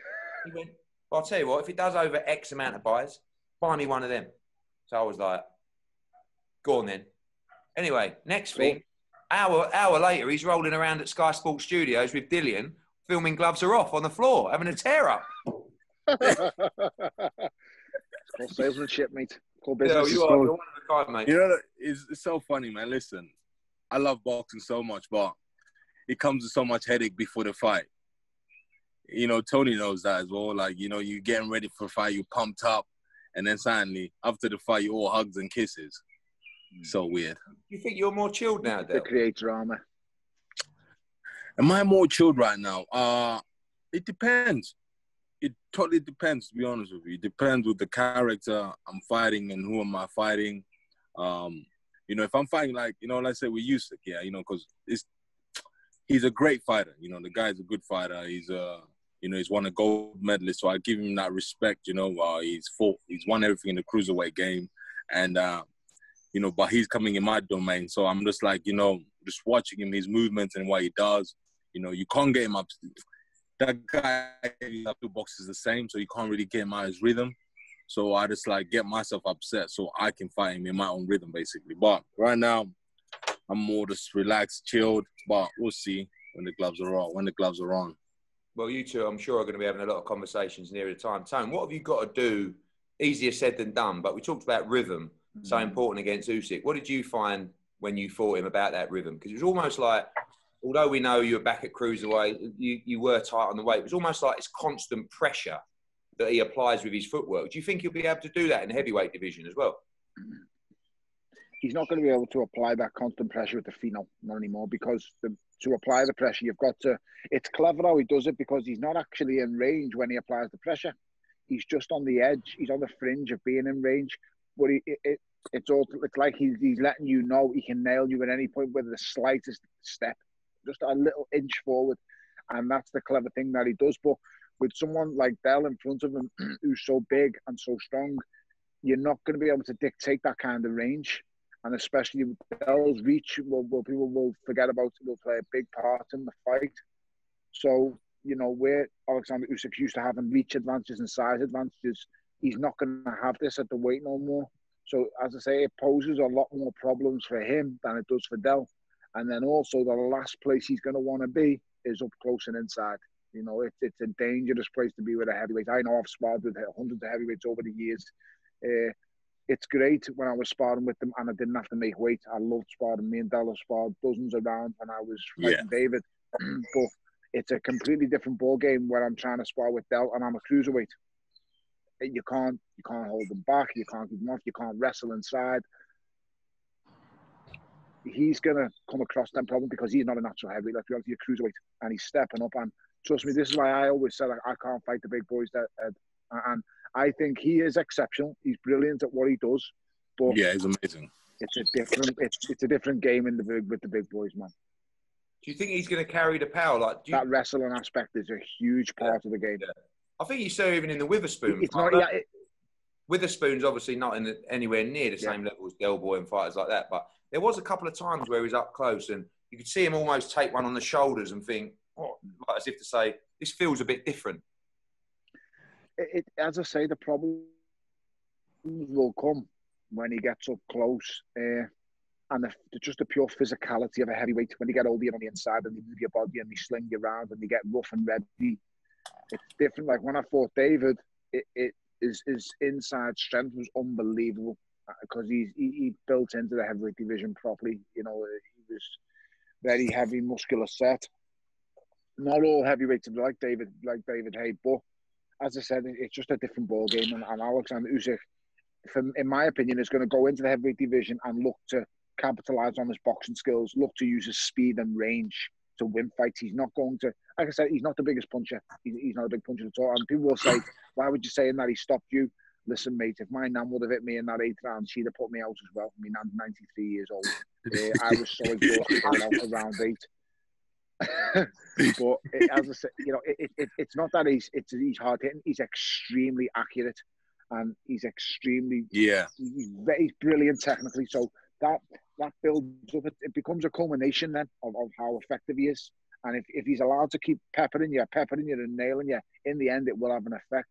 He went, well, I'll tell you what, if it does over X amount of buys, buy me one of them. So I was like, go on then. Anyway, next thing, hour later, he's rolling around at Sky Sports Studios with Dillian, filming Gloves Are Off on the floor, having a tear-up. Called salesmanship, mate. Called business. Yeah, you're one of a kind, mate. You know, it's so funny, man. Listen, I love boxing so much, but it comes with so much headache before the fight. You know, Tony knows that as well. Like, you know, you're getting ready for a fight, you're pumped up, and then suddenly, after the fight, you're all hugs and kisses. So weird. You think you're more chilled now, Del? To create drama. Am I more chilled right now? It depends. It totally depends, to be honest with you. It depends with the character I'm fighting and who am I fighting. You know, if I'm fighting, like, you know, let's say with Usyk, yeah, you know, because he's a great fighter. You know, the guy's a good fighter. He's You know, he's won a gold medalist, so I give him that respect. You know, he's won everything in the cruiserweight game, and you know, but he's coming in my domain, so I'm just like, you know, just watching him, his movements and what he does. You know, you can't get him up. That guy, two boxes the same, so you can't really get him out of his rhythm. So I just like get myself upset so I can fight him in my own rhythm, basically. But right now, I'm more just relaxed, chilled. But we'll see when the gloves are on. Well, you two, I'm sure, are going to be having a lot of conversations nearer the time. Tone, what have you got to do? Easier said than done, but we talked about rhythm, so important against Usyk. What did you find when you fought him about that rhythm? Because it was almost like, although we know you were back at cruiserweight, you were tight on the weight. It was almost like it's constant pressure that he applies with his footwork. Do you think he'll be able to do that in the heavyweight division as well? He's not going to be able to apply that constant pressure at the feet, not anymore, because to apply the pressure, you've got to... It's clever how he does it, because he's not actually in range when he applies the pressure. He's just on the edge. He's on the fringe of being in range. But it's like he's letting you know he can nail you at any point with the slightest step, just a little inch forward. And that's the clever thing that he does. But with someone like Bell in front of him, who's so big and so strong, you're not going to be able to dictate that kind of range. And especially with Bell's reach, people will forget about, will play a big part in the fight. So, you know, where Oleksandr Usyk used to having reach advantages and size advantages, he's not going to have this at the weight no more. So, as I say, it poses a lot more problems for him than it does for Dell. And then also the last place he's going to want to be is up close and inside. You know, it's a dangerous place to be with a heavyweight. I know I've sparred with hundreds of heavyweights over the years. It's great when I was sparring with them and I didn't have to make weight. I loved sparring. Me and Dell sparred dozens around when I was fighting David. But it's a completely different ball game when I'm trying to spar with Dell and I'm a cruiserweight. You can't hold them back. You can't keep them off. You can't wrestle inside. He's going to come across that problem because he's not a natural heavyweight. Let's be honest, he's a cruiserweight and he's stepping up. And trust me, this is why I always said I can't fight the big boys. And I think he is exceptional. He's brilliant at what he does. But yeah, he's amazing. It's a different game with the big boys, man. Do you think he's going to carry the power? That wrestling aspect is a huge part of the game. Yeah. I think you saw even in the Witherspoon. Witherspoon's obviously not anywhere near the same level as Del Boy and fighters like that, but there was a couple of times where he was up close and you could see him almost take one on the shoulders and think, like as if to say, this feels a bit different. As I say, the problem will come when he gets up close and just the pure physicality of a heavyweight. When you get over you on the inside and they move your body and they sling you around and they get rough and ready, it's different. Like when I fought David, his inside strength was unbelievable because he built into the heavyweight division properly. You know, he was very heavy, muscular set. Not all heavyweights are like David Hay, but as I said, it's just a different ball game. And Oleksandr Usyk, in my opinion, is going to go into the heavyweight division and look to capitalize on his boxing skills, look to use his speed and range to win fights. He's not going to, like I said, he's not the biggest puncher. He's not a big puncher at all. And people will say, why would you say that he stopped you? Listen, mate, if my nan would have hit me in that 8th round, she'd have put me out as well. My nan's 93 years old. I was so exhausted going out for round 8. But as I said, you know, it's not that he's hard hitting. He's extremely accurate, and he's extremely he's brilliant technically. So that builds up. It becomes a culmination then of how effective he is. And if he's allowed to keep peppering you and nailing you, in the end it will have an effect.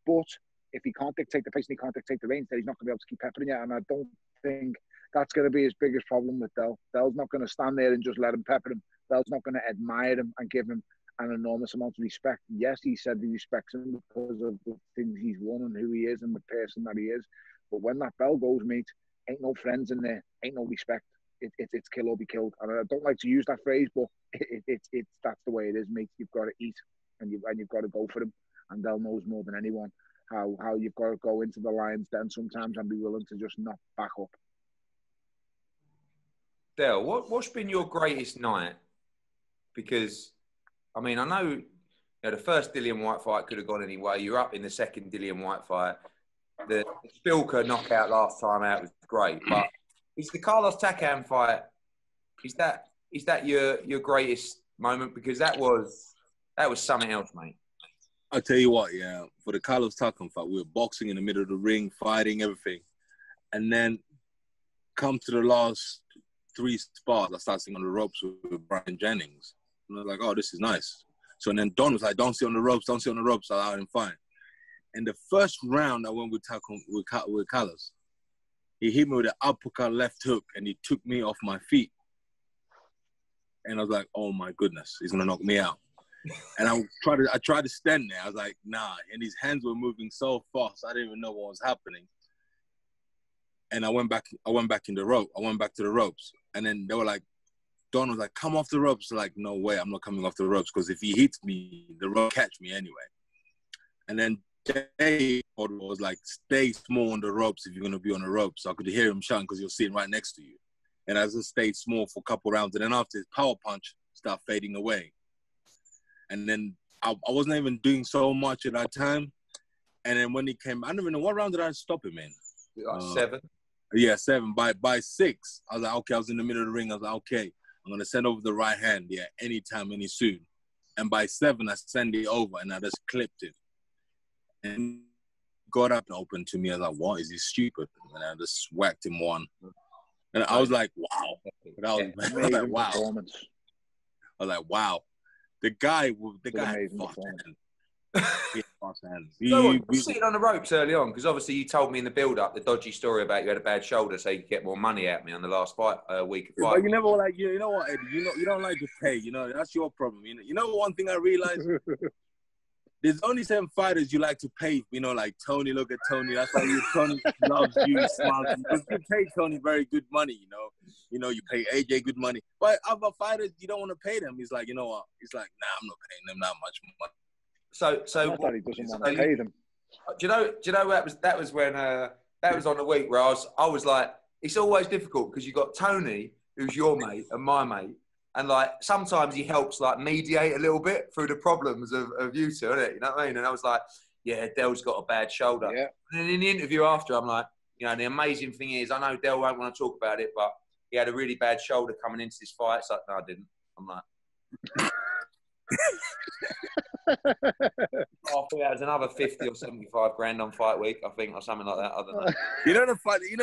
But if he can't dictate the pace and he can't dictate the range, then he's not going to be able to keep peppering you. And I don't think that's going to be his biggest problem with Dell. Dell's not going to stand there and just let him pepper him. Dell's not going to admire him and give him an enormous amount of respect. Yes, he said he respects him because of the things he's won and who he is and the person that he is. But when that bell goes, mate, ain't no friends in there, ain't no respect. It's kill or be killed. And I don't like to use that phrase, but it's that's the way it is, mate. You've got to eat and you've got to go for him. And Dell knows more than anyone how you've got to go into the lion's den sometimes and be willing to just not back up. Del, what's been your greatest night? Because, I mean, I know, the first Dillian White fight could have gone anyway. You're up in the second Dillian White fight. The Spilker knockout last time out was great. But is the Carlos Takam fight, is that your greatest moment? Because that was That was something else, mate. I'll tell you what, yeah. For the Carlos Takam fight, we were boxing in the middle of the ring, fighting, everything. And then come to the last 3 spars, I started sitting on the ropes with Brian Jennings. And I was like, oh, this is nice. So then Don was like, don't sit on the ropes, don't sit on the ropes. I allowed him fine. And the first round I went with Carlos, he hit me with an uppercut left hook and he took me off my feet. And I was like, oh my goodness, he's gonna knock me out. And I tried to stand there. I was like, nah. And his hands were moving so fast, I didn't even know what was happening. And I went back in the rope. I went back to the ropes. And then they were like, Don was like, come off the ropes. Like, no way, I'm not coming off the ropes because if he hits me, the rope catch me anyway. And then Jay was like, stay small on the ropes if you're gonna be on the ropes. So I could hear him shouting because he was sitting right next to you. And I just stayed small for a couple rounds. And then after his power punch started fading away. And then I wasn't even doing so much at that time. And then when he came, I don't even know, what round did I stop him in? 7. Yeah, 7. By 6, I was like, okay, I was in the middle of the ring. I was like, okay, I'm going to send over the right hand, yeah, anytime, any soon. And by 7, I sent it over and I just clipped it. And got up and opened to me. I was like, what? Is he stupid? And I just whacked him one. And I was like, wow. I was like, wow. Performance. I was like, wow. The guy had fast hands. You were sitting on the ropes early on because obviously you told me in the build-up the dodgy story about you had a bad shoulder, so you could get more money out of me on the last fight week of fight. But you never like you know what, Eddie? You don't like to pay. You know that's your problem. You know one thing I realized. There's only certain fighters you like to pay. You know, like Tony. Look at Tony. That's why Tony loves you, smiles. Because you pay Tony very good money. You know, you pay AJ good money. But other fighters, you don't want to pay them. He's like, you know what? He's like, nah, I'm not paying them that much money. So I thought he doesn't want to pay them. Do you know that was when that was on the week where I was like, it's always difficult because you got Tony, who's your mate and my mate. And like sometimes he helps like mediate a little bit through the problems of you two, innit? You know what I mean? And I was like, yeah, Dell's got a bad shoulder. Yeah. And then in the interview after, I'm like, you know, the amazing thing is, I know Dell won't want to talk about it, but he had a really bad shoulder coming into this fight. It's like, no, I didn't. I'm like, I think that was another 50 or 75 grand on fight week, I think, or something like that. I don't know. You know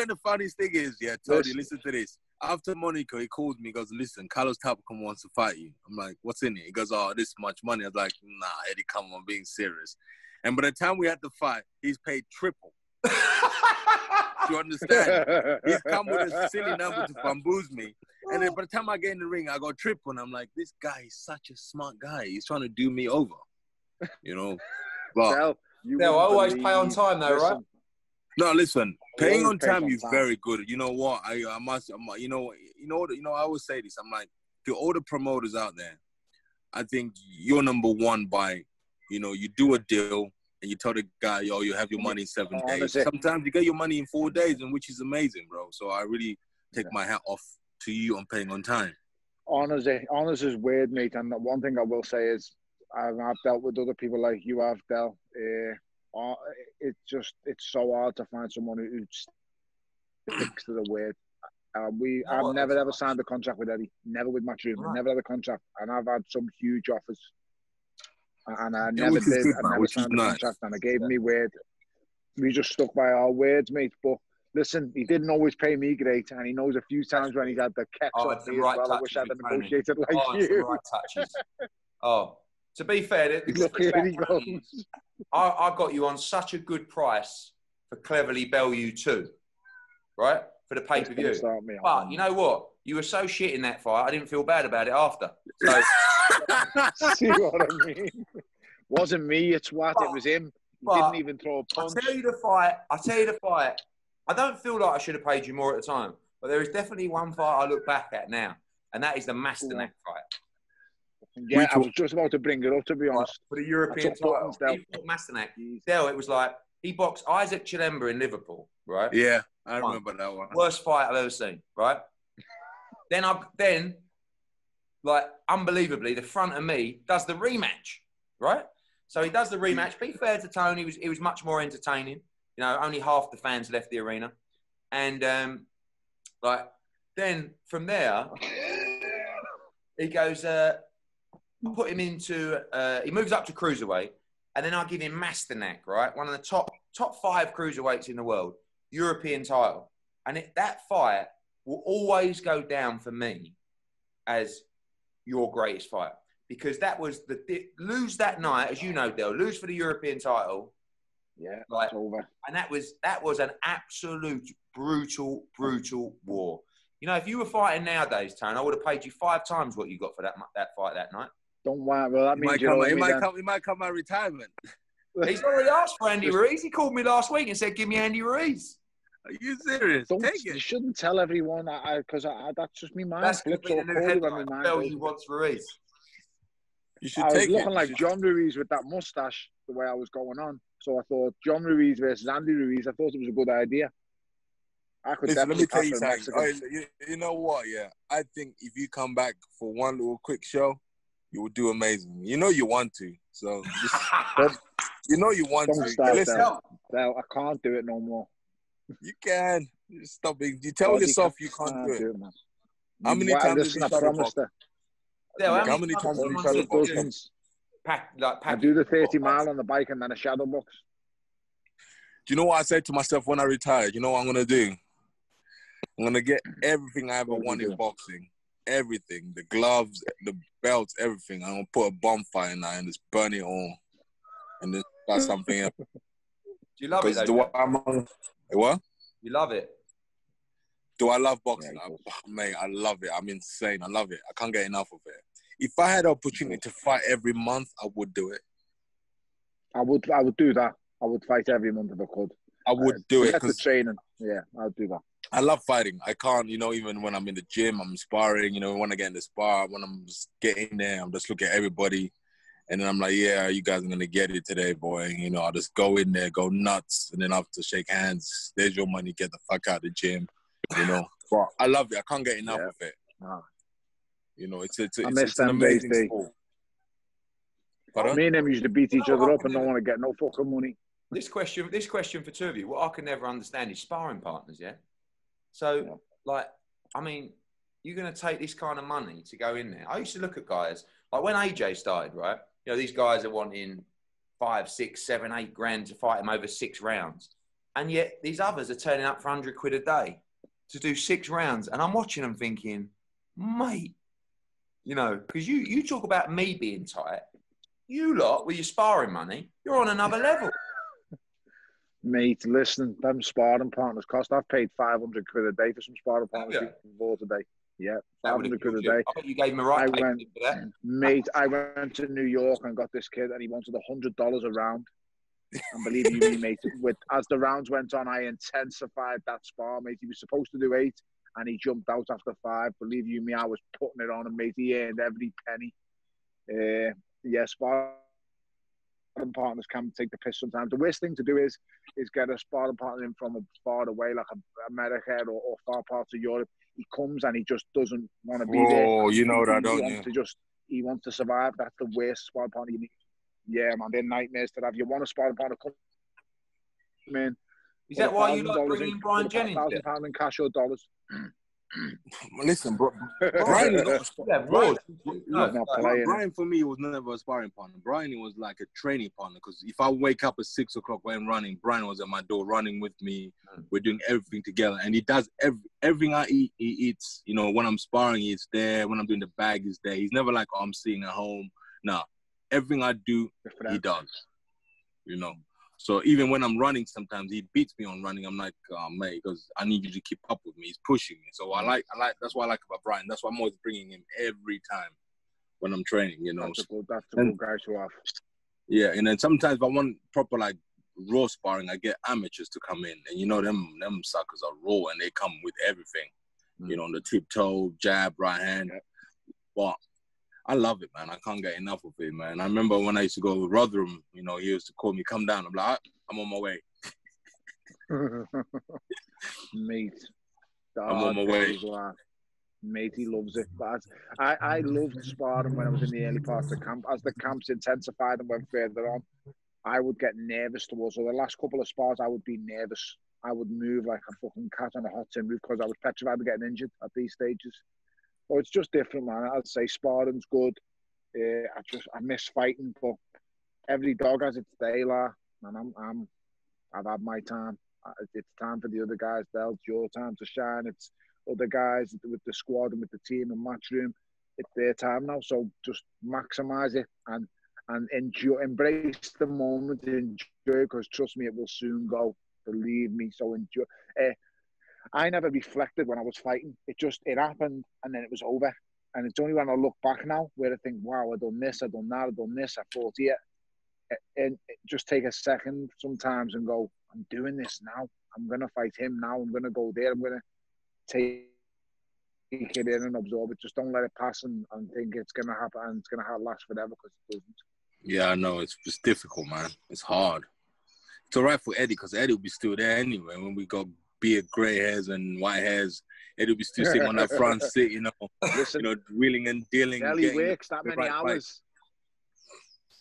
the funniest thing is, yeah, Tony, listen to this. After Monaco, he called me, he goes, listen, Carlos Tapacom wants to fight you. I'm like, what's in it? He goes, oh, this much money. I was like, nah, Eddie, come on, being serious. And by the time we had the fight, he's paid triple. You understand? He's come with a silly number to bamboozle me. And then by the time I get in the ring, I go triple. And I'm like, this guy is such a smart guy. He's trying to do me over. You know? But They'll always pay on time though, right? No, listen, paying on time is very good. You know what? I always say this. I'm like, to all the promoters out there, I think you're number one by, you do a deal and you tell the guy, yo, you have your money in 7 days. Sometimes you get your money in 4 days, and which is amazing, bro. So I really take my hat off to you on paying on time. Honors is weird, mate. And one thing I will say is, I've dealt with other people like you have, Del. It's so hard to find someone who sticks to the word. I've never ever signed a contract with Eddie. Never with Matchroom. Right. Never had a contract, and I've had some huge offers, and I never did. I never signed a contract, and I gave me word. We just stuck by our words, mate. But listen, he didn't always pay me great, and he knows a few times when he's had the kicks off me as well. I wish I'd negotiated like you. The right touches. To be fair, I got you on such a good price for Cleverly Bellew too, right? For the pay-per-view. But you know what? You were so shit in that fight, I didn't feel bad about it after. So, see what I mean? Wasn't me, it's what? It was him. He didn't even throw a punch. I tell you the fight. I don't feel like I should have paid you more at the time, but there is definitely one fight I look back at now, and that is the Masternak fight. Yeah, I was just about to bring it up, to be honest. For the European title, he fought Masternak. Del, it was like, he boxed Isaac Chilemba in Liverpool, right? Yeah, I remember that one. Worst fight I've ever seen, right? then, like, unbelievably, the front of me does the rematch, right? So he does the rematch. Be fair to Tony, it was much more entertaining. You know, only half the fans left the arena. And, then from there, he goes, I put him into, he moves up to cruiserweight, and then I give him Masternak, right? One of the top 5 cruiserweights in the world, European title. And that fight will always go down for me as your greatest fight. Because that was lose that night, as you know, Del, lose for the European title. Yeah, like, it's over. And that was an absolute brutal war. You know, if you were fighting nowadays, Tone, I would have paid you 5 times what you got for that fight that night. Don't worry. Well, that means he might come out retirement. He's already asked for Andy Ruiz. He called me last week and said, "Give me Andy Ruiz." Are you serious? Take it. You shouldn't tell everyone because that's just me mind. That's going to be the new headline. Bellew wants Ruiz. You should I was take it. looking like John Ruiz with that mustache the way I was going on. So I thought John Ruiz versus Andy Ruiz. I thought it was a good idea. I could Listen, let me tell you something. Oh, you know what? Yeah, I think if you come back for one little quick show, you will do amazing. You know you want to, so you know you want Don't to. start, Listen, Del, I can't do it no more. You can. Stop it. You tell yourself you can't do it. Man. How many times listen, I promised her. Yeah, how many times have you shadow boxed? I do the 30 mile on the bike and then a shadow box. Do you know what I said to myself when I retired? You know what I'm going to do? I'm going to get everything I ever wanted in boxing. Everything. The gloves, the belts, everything. I'm going to put a bonfire in there and just burn it all. And then start something else. Do you love it, though? What? You love it? Do I love boxing? Mate, I love it. I'm insane. I love it. I can't get enough of it. If I had the opportunity to fight every month, I would do it. I would do that. I would fight every month if I could. I would do it. Get the training. Yeah, I'll do that. I love fighting. I can't, even when I'm in the gym, I'm sparring, when I get in the spar, when I'm just getting there, I'm just looking at everybody. And then I'm like, yeah, you guys are going to get it today, boy. I'll just go in there, go nuts. And then after shake hands, there's your money, get the fuck out of the gym, But I love it. I can't get enough of it. Oh. It's an amazing sport. Me and them used to beat each other up and don't want to get no fucking money. This question for 2 of you, what I can never understand is sparring partners, yeah? So, you're going to take this kind of money to go in there. I used to look at guys, like when AJ started, right? These guys are wanting 5, 6, 7, 8 grand to fight him over 6 rounds. And yet these others are turning up for 100 quid a day to do 6 rounds. And I'm watching them thinking, mate, because you talk about me being tight. You lot, with your sparring money, you're on another level. Mate, listen, them sparring partners cost. I've paid 500 quid a day for some sparring partners before today. Yeah, 500 quid a day. I bet you gave him a right payment for that. Mate, I went to New York and got this kid and he wanted $100 a round. And believe you me, mate, as the rounds went on, I intensified that spar, mate. He was supposed to do 8 and he jumped out after 5. Believe you me, I was putting it on and, mate, he earned every penny. Sparring partners can take the piss sometimes. The worst thing to do is get a sparring partner in from far away, like America or far parts of Europe. He comes and he just doesn't want to be there. Oh, you know that, don't you? He wants to survive. That's the worst sparring partner you need. Yeah, man, they're nightmares to have. You want a sparring partner, come in. Is that why you like bringing Brian Jennings? £1,000 in cash or dollars. Listen, bro. Brian is not Brian for me was never a sparring partner. Brian was like a training partner because if I wake up at 6 o'clock when running, Brian was at my door running with me. We're doing everything together, and he does everything I eat. He eats. When I'm sparring, he's there. When I'm doing the bag, he's there. He's never like, oh, I'm sitting at home. Nah, everything I do, he does. So even when I'm running, sometimes he beats me on running. I'm like, oh, mate, because I need you to keep up with me. He's pushing me. So I like. That's what I like about Brian. That's why I'm always bringing him every time when I'm training. That's a good guy to have. Yeah, and then sometimes if I want proper like raw sparring, I get amateurs to come in, and them suckers are raw and they come with everything. The tiptoe, jab, right hand. But I love it, man. I can't get enough of it, man. I remember when I used to go with Rotherham, he used to call me, come down. I'm like, I'm on my way. Mate. I'm on my way. Mate, he loves it. But I loved sparring when I was in the early parts of the camp. As the camps intensified and went further on, I would get nervous towards it. The last couple of spars, I would be nervous. I would move like a fucking cat on a hot tin roof because I was petrified of getting injured at these stages. Oh, it's just different, man. I'd say sparring's good. I miss fighting, but every dog has its day, and I've had my time. It's time for the other guys. It's your time to shine. It's other guys with the squad and with the team and Matchroom. It's their time now. So just maximize it and enjoy, embrace the moment, enjoy it, because trust me, it will soon go. Believe me. So enjoy. I never reflected when I was fighting. It happened and then it was over. And it's only when I look back now where I think, wow, I've done this, I've done that, I've done this, I fought here. And just take a second sometimes and go, I'm doing this now. I'm going to fight him now. I'm going to go there. I'm going to take it in and absorb it. Just don't let it pass and think it's going to happen and it's going to last forever, because it doesn't. Yeah, I know. It's difficult, man. It's hard. It's all right for Eddie, because Eddie will be still there anyway. When we got beard, grey hairs and white hairs, Eddie will be still sitting on that front seat, Listen, wheeling and dealing. He works that many right hours. Fight.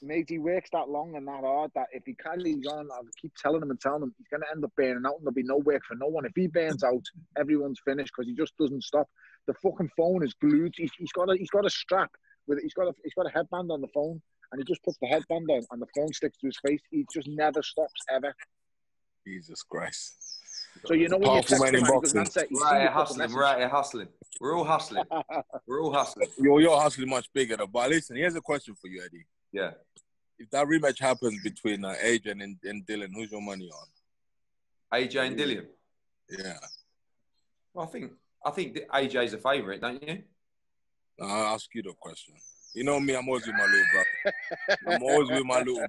Mate, he works that long and that hard that if he carries on, I'll keep telling him, he's going to end up burning out and there'll be no work for no one. If he burns out, everyone's finished, because he just doesn't stop. The fucking phone is glued. He's got a strap with it. He's got a headband on the phone, and he just puts the headband on and the phone sticks to his face. He just never stops ever. Jesus Christ. So when you text him, We're out here hustling. We're all hustling. You're hustling much bigger though. But listen, here's a question for you, Eddie. Yeah. If that rematch happens between AJ and Dylan, who's your money on? AJ and Dylan? Yeah. Well, I think AJ's a favourite, don't you? I'll ask you the question. You know me, I'm always with my little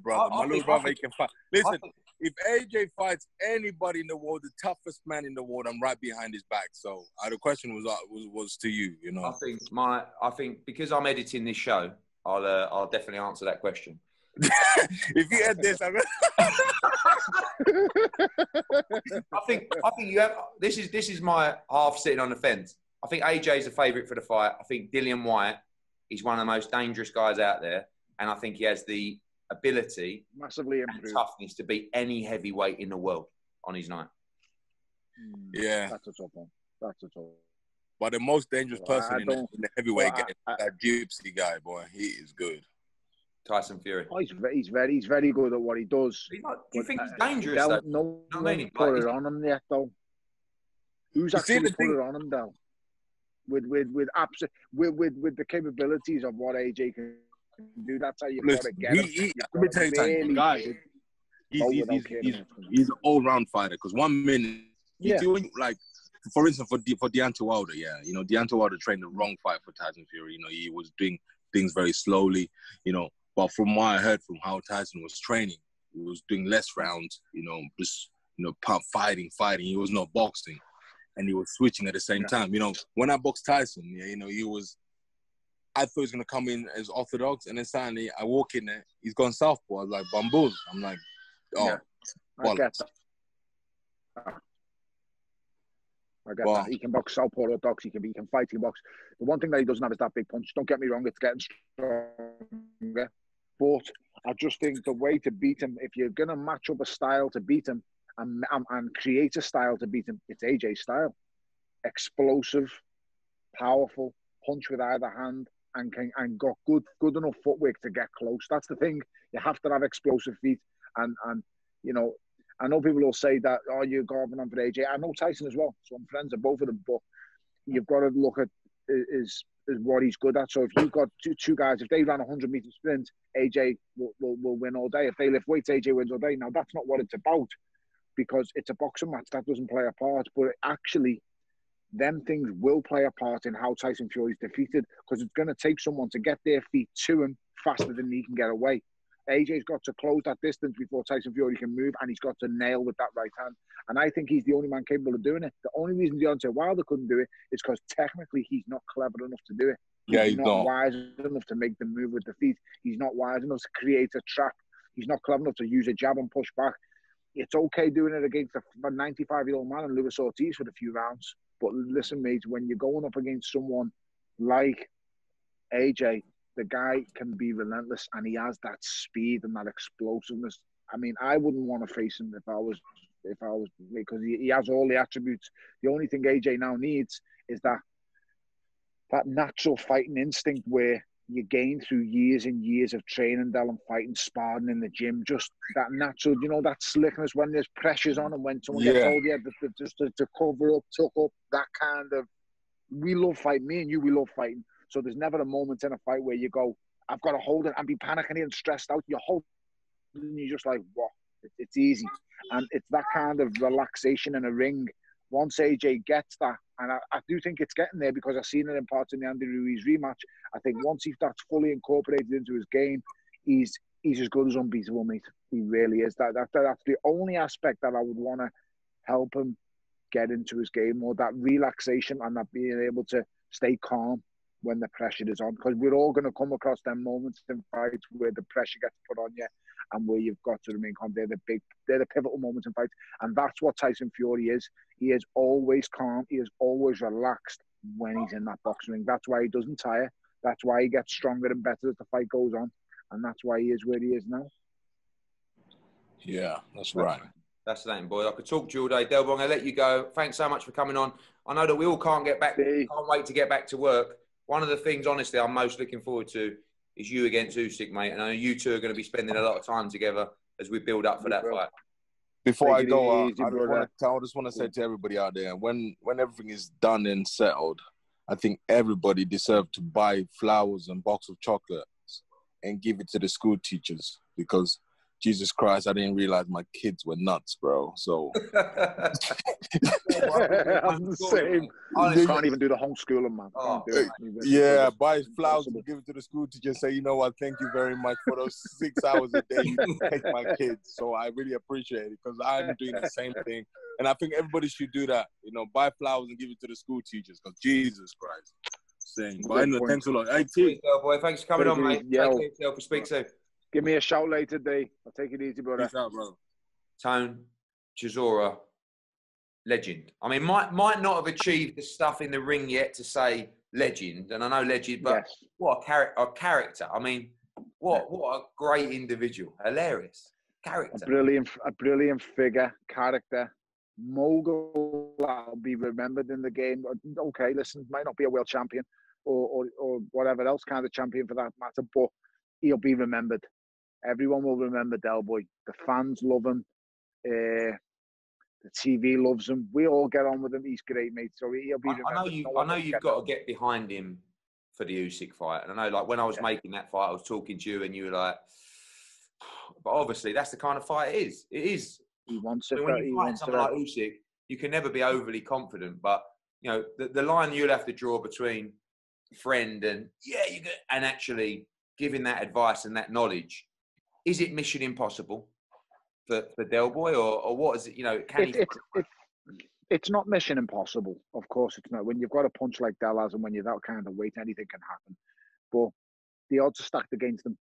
brother. My little brother, he can fight. Listen, if AJ fights anybody in the world, the toughest man in the world, I'm right behind his back. So the question was to you, I think because I'm editing this show, I'll definitely answer that question. If you had this, I think you have. This is my half sitting on the fence. I think AJ is a favourite for the fight. I think Dillian Whyte is one of the most dangerous guys out there, and I think he has the ability, massively improved, and toughness to beat any heavyweight in the world on his night. Yeah, that's a tough one. But the most dangerous person in the heavyweight game, that gypsy guy, boy, he is good. Tyson Fury. Oh, he's very good at what he does. Do you think he's dangerous though? No one put it on him yet though. Who's actually put it on him though? With the capabilities of what AJ can do, that's how you got to get him. Let me tell you something, guys. He's an all-round fighter. Because 1 minute, he's doing like, for instance, for Deontay Wilder, Deontay Wilder trained the wrong fight for Tyson Fury. He was doing things very slowly, But from what I heard from how Tyson was training, he was doing less rounds, fighting. He was not boxing, and he was switching at the same time. When I boxed Tyson, I thought he was gonna come in as orthodox, and then suddenly I walk in there, he's gone southpaw. I was like, bamboos. I'm like, I get that. He can box southpaw orthodox. He can fight. He can box. The one thing that he doesn't have is that big punch. Don't get me wrong; it's getting stronger. But I just think the way to beat him, if you're going to match up a style to beat him and create a style to beat him, it's AJ's style. Explosive, powerful, punch with either hand, and got good enough footwork to get close. That's the thing. You have to have explosive feet. And I know people will say that, you're going on for AJ. I know Tyson as well, so I'm friends of both of them. But you've got to look at is what he's good at. So if you've got two guys, if they ran a 100-meter sprint, AJ will win all day. If they lift weights, AJ wins all day. Now, that's not what it's about, because it's a boxing match. That doesn't play a part. But actually, them things will play a part in how Tyson Fury's defeated, because it's going to take someone to get their feet to him faster than he can get away. AJ's got to close that distance before Tyson Fury can move, and he's got to nail with that right hand. And I think he's the only man capable of doing it. The only reason Deontay Wilder couldn't do it is because technically he's not clever enough to do it. He's not wise enough to make the move with the feet. He's not wise enough to create a trap. He's not clever enough to use a jab and push back. It's okay doing it against a 95-year-old man and Luis Ortiz for a few rounds. But listen, mate, when you're going up against someone like AJ, the guy can be relentless, and he has that speed and that explosiveness. I mean, I wouldn't want to face him if I was, because he has all the attributes. The only thing AJ now needs is that natural fighting instinct where you gain through years and years of training, Del, and fighting, sparring in the gym. Just that natural, you know, that slickness when there's pressures on and when someone gets told you just to cover up, tuck up, that kind of. We love fighting. Me and you, we love fighting. So there's never a moment in a fight where you go, I've got to hold it and be panicking and stressed out. You hold it and you're just like, what? It's easy. And it's that kind of relaxation in a ring. Once AJ gets that, and I do think it's getting there because I've seen it in parts in the Andy Ruiz rematch. I think once that's fully incorporated into his game, he's as good as unbeatable, mate. He really is. That's the only aspect that I would want to help him get into his game, or that relaxation and that being able to stay calm when the pressure is on, because we're all going to come across them moments in fights where the pressure gets put on you and where you've got to remain calm. They're the pivotal moments in fights, and that's what Tyson Fury is. He is always calm. He is always relaxed when he's in that boxing ring. That's why he doesn't tire. That's why he gets stronger and better as the fight goes on, and that's why he is where he is now. Yeah, that's right. That's the name, boy. I could talk to you all day. Del, I'm going to let you go. Thanks so much for coming on. I know that we all can't get back. Can't wait to get back to work. One of the things, honestly, I'm most looking forward to is you against Usyk, mate. And I know you two are going to be spending a lot of time together as we build up for that fight. Before I go, I just want to say to everybody out there, when everything is done and settled, I think everybody deserves to buy flowers and box of chocolates and give it to the school teachers, because Jesus Christ, I didn't realize my kids were nuts, bro. So I'm the same. I can't even do the homeschooling, man. Yeah, buy flowers and give it to the school teacher. Say, you know what? Thank you very much for those 6 hours a day you take my kids. So I really appreciate it, because I'm doing the same thing, and I think everybody should do that. You know, buy flowers and give it to the school teachers, because Jesus Christ. Same. But anyway, thanks a lot. Boy, thanks for coming on, mate. Take care of yourself. We'll speak soon. Give me a shout later today. I'll take it easy, brother. Peace out, bro. Tone Chisora, legend. I mean, might not have achieved the stuff in the ring yet to say legend, and I know legend, but what a character. I mean, what a great individual. Hilarious character. A brilliant figure, character, mogul that'll be remembered in the game. Okay, listen, might not be a world champion or whatever else kind of champion for that matter, but he'll be remembered. Everyone will remember Del Boy. The fans love him. The TV loves him. We all get on with him. He's great, mate. So he'll be remembered. I know you've got to get behind him for the Usyk fight. And I know, like, when I was making that fight, I was talking to you and you were like, but obviously that's the kind of fight it is. It is. He wants it. When you fight someone like Usyk, you can never be overly confident. But, you know, the line you'll have to draw between friend and, and actually giving that advice and that knowledge. Is it mission impossible for Del Boy, or what is it? You know, it's not mission impossible. Of course, it's not. When you've got a punch like Del has, and when you're that kind of weight, anything can happen. But the odds are stacked against them.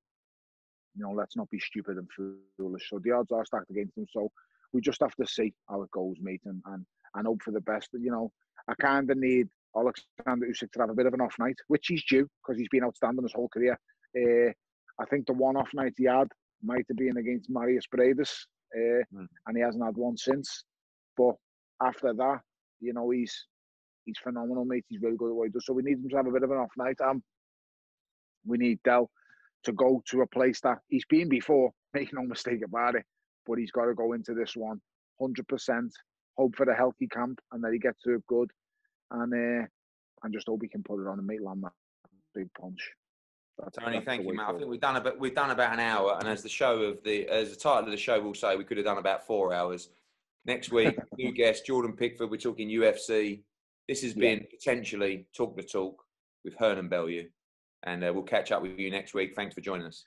You know, let's not be stupid and foolish. So the odds are stacked against them. So we just have to see how it goes, mate, and hope for the best. You know, I kind of need Oleksandr Usyk to have a bit of an off night, which he's due, because he's been outstanding his whole career. I think the one off night he had might have been against Marius Bredas, and he hasn't had one since. But after that, you know, he's phenomenal, mate. He's really good at what he does. So we need him to have a bit of an off night. We need Del to go to a place that he's been before, make no mistake about it. But he's got to go into this one 100%, hope for the healthy camp, and that he gets to it good. And just hope he can put it on and make land that big punch. Tony, thank you, Matt. I think we've done about an hour, and as the title of the show will say, we could have done about 4 hours. Next week, new guest, Jordan Pickford. We're talking UFC. This has been potentially Talk the Talk with Hearn and Bellew, and we'll catch up with you next week. Thanks for joining us.